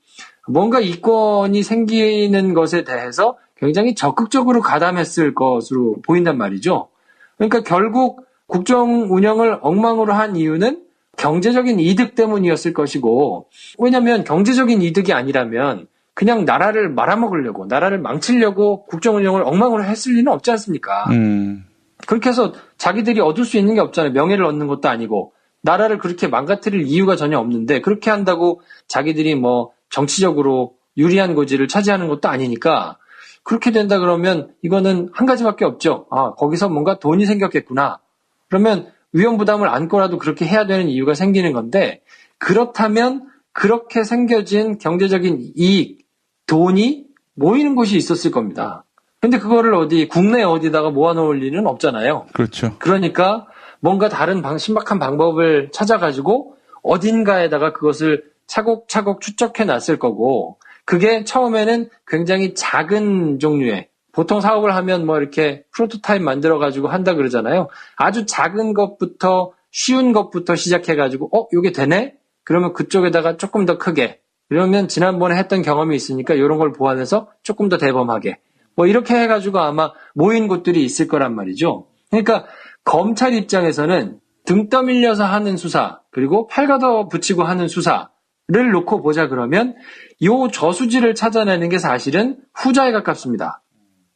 뭔가 이권이 생기는 것에 대해서 굉장히 적극적으로 가담했을 것으로 보인단 말이죠. 그러니까 결국 국정 운영을 엉망으로 한 이유는 경제적인 이득 때문이었을 것이고, 왜냐하면 경제적인 이득이 아니라면 그냥 나라를 말아먹으려고, 나라를 망치려고 국정 운영을 엉망으로 했을 리는 없지 않습니까? 그렇게 해서 자기들이 얻을 수 있는 게 없잖아요. 명예를 얻는 것도 아니고 나라를 그렇게 망가뜨릴 이유가 전혀 없는데, 그렇게 한다고 자기들이 뭐 정치적으로 유리한 고지를 차지하는 것도 아니니까, 그렇게 된다 그러면 이거는 한 가지밖에 없죠. 아, 거기서 뭔가 돈이 생겼겠구나. 그러면 위험부담을 안고라도 그렇게 해야 되는 이유가 생기는 건데, 그렇다면 그렇게 생겨진 경제적인 이익, 돈이 모이는 곳이 있었을 겁니다. 근데 그거를 국내 어디다가 모아놓을 리는 없잖아요. 그렇죠. 그러니까 뭔가 다른 신박한 방법을 찾아가지고 어딘가에다가 그것을 차곡차곡 축적해 놨을 거고, 그게 처음에는 굉장히 작은 종류의, 보통 사업을 하면 뭐 이렇게 프로토타입 만들어가지고 한다 그러잖아요. 아주 작은 것부터, 쉬운 것부터 시작해가지고, 요게 되네? 그러면 그쪽에다가 조금 더 크게, 그러면 지난번에 했던 경험이 있으니까 이런 걸 보완해서 조금 더 대범하게, 뭐 이렇게 해가지고 아마 모인 곳들이 있을 거란 말이죠. 그러니까 검찰 입장에서는 등 떠밀려서 하는 수사, 그리고 팔 걷어 붙이고 하는 수사를 놓고 보자 그러면 요 저수지를 찾아내는 게 사실은 후자에 가깝습니다.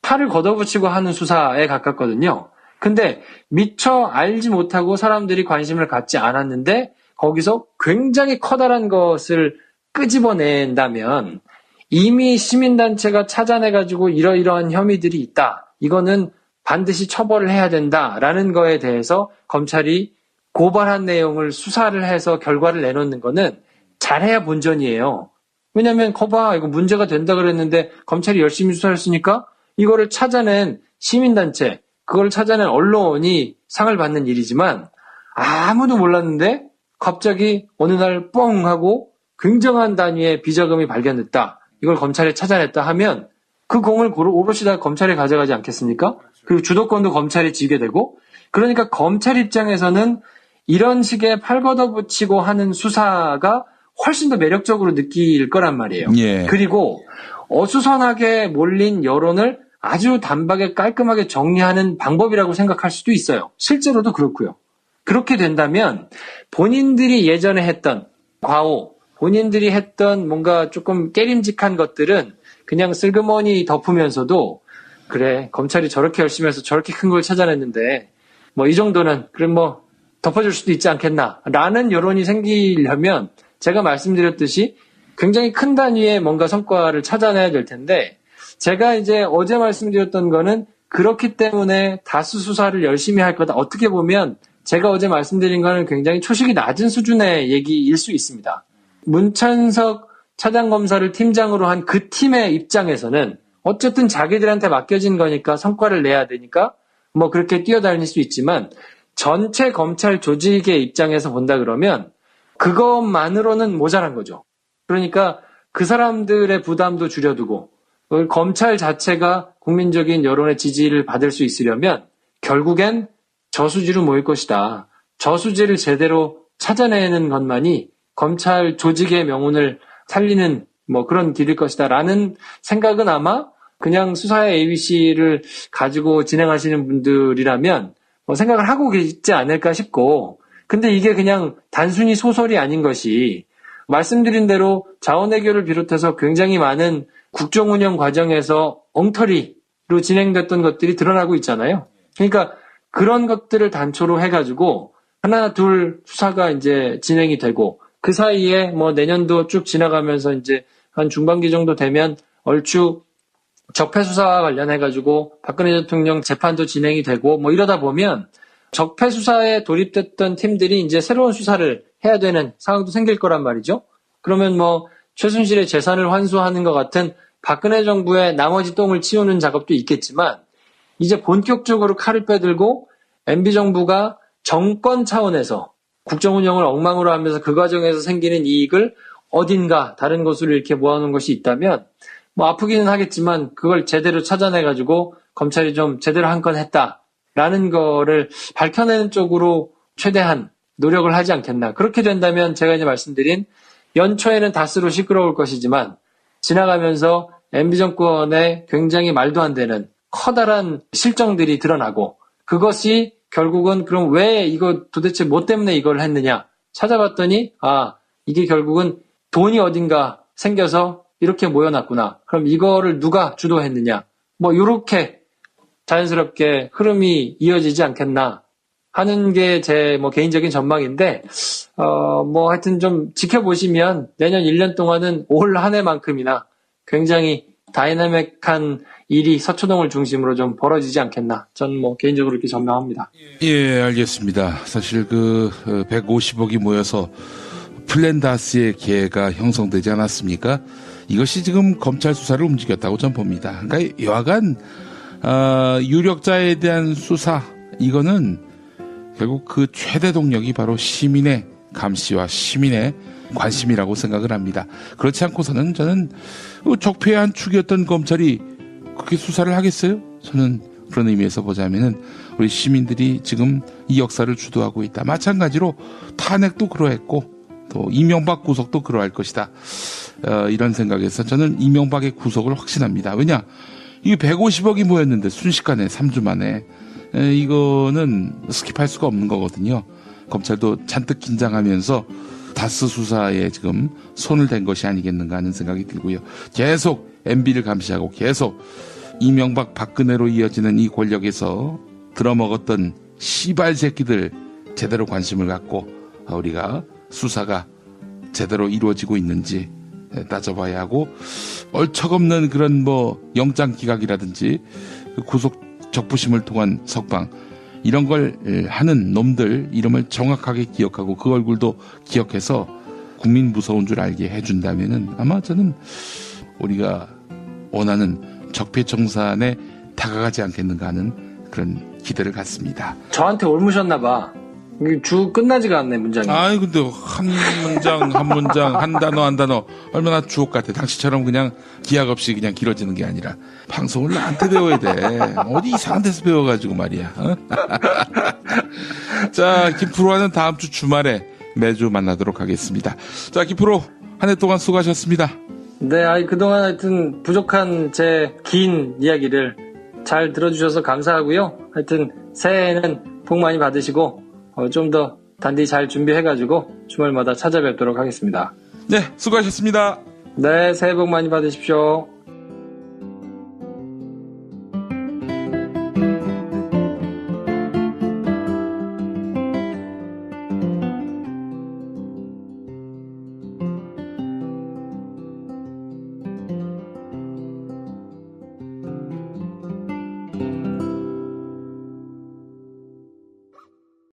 팔을 걷어붙이고 하는 수사에 가깝거든요. 근데 미처 알지 못하고 사람들이 관심을 갖지 않았는데 거기서 굉장히 커다란 것을 끄집어낸다면, 이미 시민단체가 찾아내가지고 이러이러한 혐의들이 있다, 이거는 반드시 처벌을 해야 된다라는 거에 대해서 검찰이 고발한 내용을 수사를 해서 결과를 내놓는 거는 잘해야 본전이에요. 왜냐하면 거봐, 이거 문제가 된다 그랬는데 검찰이 열심히 수사했으니까 이거를 찾아낸 시민단체, 그걸 찾아낸 언론이 상을 받는 일이지만, 아무도 몰랐는데 갑자기 어느 날 뻥 하고 굉장한 단위의 비자금이 발견됐다, 이걸 검찰에 찾아냈다 하면 그 공을 오롯이 다 검찰에 가져가지 않겠습니까? 그리고 주도권도 검찰이 지게 되고, 그러니까 검찰 입장에서는 이런 식의 팔 걷어붙이고 하는 수사가 훨씬 더 매력적으로 느낄 거란 말이에요. 예. 그리고 어수선하게 몰린 여론을 아주 단박에 깔끔하게 정리하는 방법이라고 생각할 수도 있어요. 실제로도 그렇고요. 그렇게 된다면 본인들이 예전에 했던 과오, 본인들이 했던 뭔가 조금 깨림직한 것들은 그냥 슬그머니 덮으면서도, 그래, 검찰이 저렇게 열심히 해서 저렇게 큰 걸 찾아냈는데 뭐 이 정도는 그럼 뭐 덮어줄 수도 있지 않겠나 라는 여론이 생기려면, 제가 말씀드렸듯이 굉장히 큰 단위의 뭔가 성과를 찾아내야 될 텐데, 제가 이제 어제 말씀드렸던 거는 그렇기 때문에 다수 수사를 열심히 할 거다, 어떻게 보면 제가 어제 말씀드린 거는 굉장히 초식이 낮은 수준의 얘기일 수 있습니다. 문찬석 차장검사를 팀장으로 한 그 팀의 입장에서는 어쨌든 자기들한테 맡겨진 거니까 성과를 내야 되니까 뭐 그렇게 뛰어다닐 수 있지만, 전체 검찰 조직의 입장에서 본다 그러면 그것만으로는 모자란 거죠. 그러니까 그 사람들의 부담도 줄여두고 검찰 자체가 국민적인 여론의 지지를 받을 수 있으려면 결국엔 저수지로 모일 것이다. 저수지를 제대로 찾아내는 것만이 검찰 조직의 명운을 살리는 뭐 그런 길일 것이다 라는 생각은 아마 그냥 수사의 ABC를 가지고 진행하시는 분들이라면 뭐 생각을 하고 계시지 않을까 싶고, 근데 이게 그냥 단순히 소설이 아닌 것이, 말씀드린 대로 자원외교를 비롯해서 굉장히 많은 국정운영 과정에서 엉터리로 진행됐던 것들이 드러나고 있잖아요. 그러니까 그런 것들을 단초로 해가지고 하나 둘 수사가 이제 진행이 되고, 그 사이에 뭐 내년도 쭉 지나가면서 이제 한 중반기 정도 되면 얼추 적폐 수사와 관련해가지고 박근혜 대통령 재판도 진행이 되고 뭐 이러다 보면 적폐 수사에 돌입됐던 팀들이 이제 새로운 수사를 해야 되는 상황도 생길 거란 말이죠. 그러면 뭐 최순실의 재산을 환수하는 것 같은 박근혜 정부의 나머지 똥을 치우는 작업도 있겠지만, 이제 본격적으로 칼을 빼들고 MB 정부가 정권 차원에서 국정 운영을 엉망으로 하면서 그 과정에서 생기는 이익을 어딘가 다른 곳으로 이렇게 모아놓은 것이 있다면, 뭐 아프기는 하겠지만 그걸 제대로 찾아내가지고 검찰이 좀 제대로 한 건 했다라는 거를 밝혀내는 쪽으로 최대한 노력을 하지 않겠나. 그렇게 된다면 제가 이제 말씀드린 연초에는 다스로 시끄러울 것이지만 지나가면서 MB 정권의 굉장히 말도 안 되는 커다란 실정들이 드러나고, 그것이 결국은 그럼 왜 이거 도대체 뭐 때문에 이걸 했느냐 찾아봤더니 이게 결국은 돈이 어딘가 생겨서 이렇게 모여놨구나. 그럼 이거를 누가 주도했느냐. 뭐 이렇게 자연스럽게 흐름이 이어지지 않겠나 하는 게 제 뭐 개인적인 전망인데 뭐 하여튼 좀 지켜보시면 내년 1년 동안은 올 한 해만큼이나 굉장히 다이나믹한 일이 서초동을 중심으로 좀 벌어지지 않겠나. 전 뭐 개인적으로 이렇게 전망합니다. 예, 알겠습니다. 사실 150억이 모여서 플랜다스의 계가 형성되지 않았습니까? 이것이 지금 검찰 수사를 움직였다고 전 봅니다. 그러니까 여하간 유력자에 대한 수사 이거는 결국 그 최대 동력이 바로 시민의 감시와 시민의 관심이라고 생각을 합니다. 그렇지 않고서는 저는 적폐의 한 축이었던 검찰이 그렇게 수사를 하겠어요? 저는 그런 의미에서 보자면은 우리 시민들이 지금 이 역사를 주도하고 있다. 마찬가지로 탄핵도 그러했고 또 이명박 구속도 그러할 것이다. 이런 생각에서 저는 이명박의 구속을 확신합니다. 왜냐? 이게 150억이 모였는데 순식간에 3주 만에 이거는 스킵할 수가 없는 거거든요. 검찰도 잔뜩 긴장하면서 다스 수사에 지금 손을 댄 것이 아니겠는가 하는 생각이 들고요. 계속 MB를 감시하고 계속 이명박 박근혜로 이어지는 이 권력에서 들어먹었던 씨발 새끼들 제대로 관심을 갖고 우리가 수사가 제대로 이루어지고 있는지 따져봐야 하고 얼척없는 그런 뭐 영장 기각이라든지 구속 적부심을 통한 석방 이런 걸 하는 놈들 이름을 정확하게 기억하고 그 얼굴도 기억해서 국민 무서운 줄 알게 해준다면은 아마 저는 우리가 원하는 적폐청산에 다가가지 않겠는가 하는 그런 기대를 갖습니다. 저한테 옮으셨나 봐. 주 끝나지가 않네, 문장이. 아이, 근데 한 문장, 한 단어, 얼마나 주옥 같아. 당신처럼 그냥 기약 없이 그냥 길어지는 게 아니라 방송을 나한테 배워야 돼. 어디 이상한 데서 배워가지고 말이야. 어? 자, 김프로와는 다음 주 주말에 매주 만나도록 하겠습니다. 자, 김프로, 한 해 동안 수고하셨습니다. 네, 그동안 하여튼 부족한 제 긴 이야기를 잘 들어주셔서 감사하고요. 하여튼 새해에는 복 많이 받으시고 좀 더 단디 잘 준비해가지고 주말마다 찾아뵙도록 하겠습니다. 네, 수고하셨습니다. 네, 새해 복 많이 받으십시오.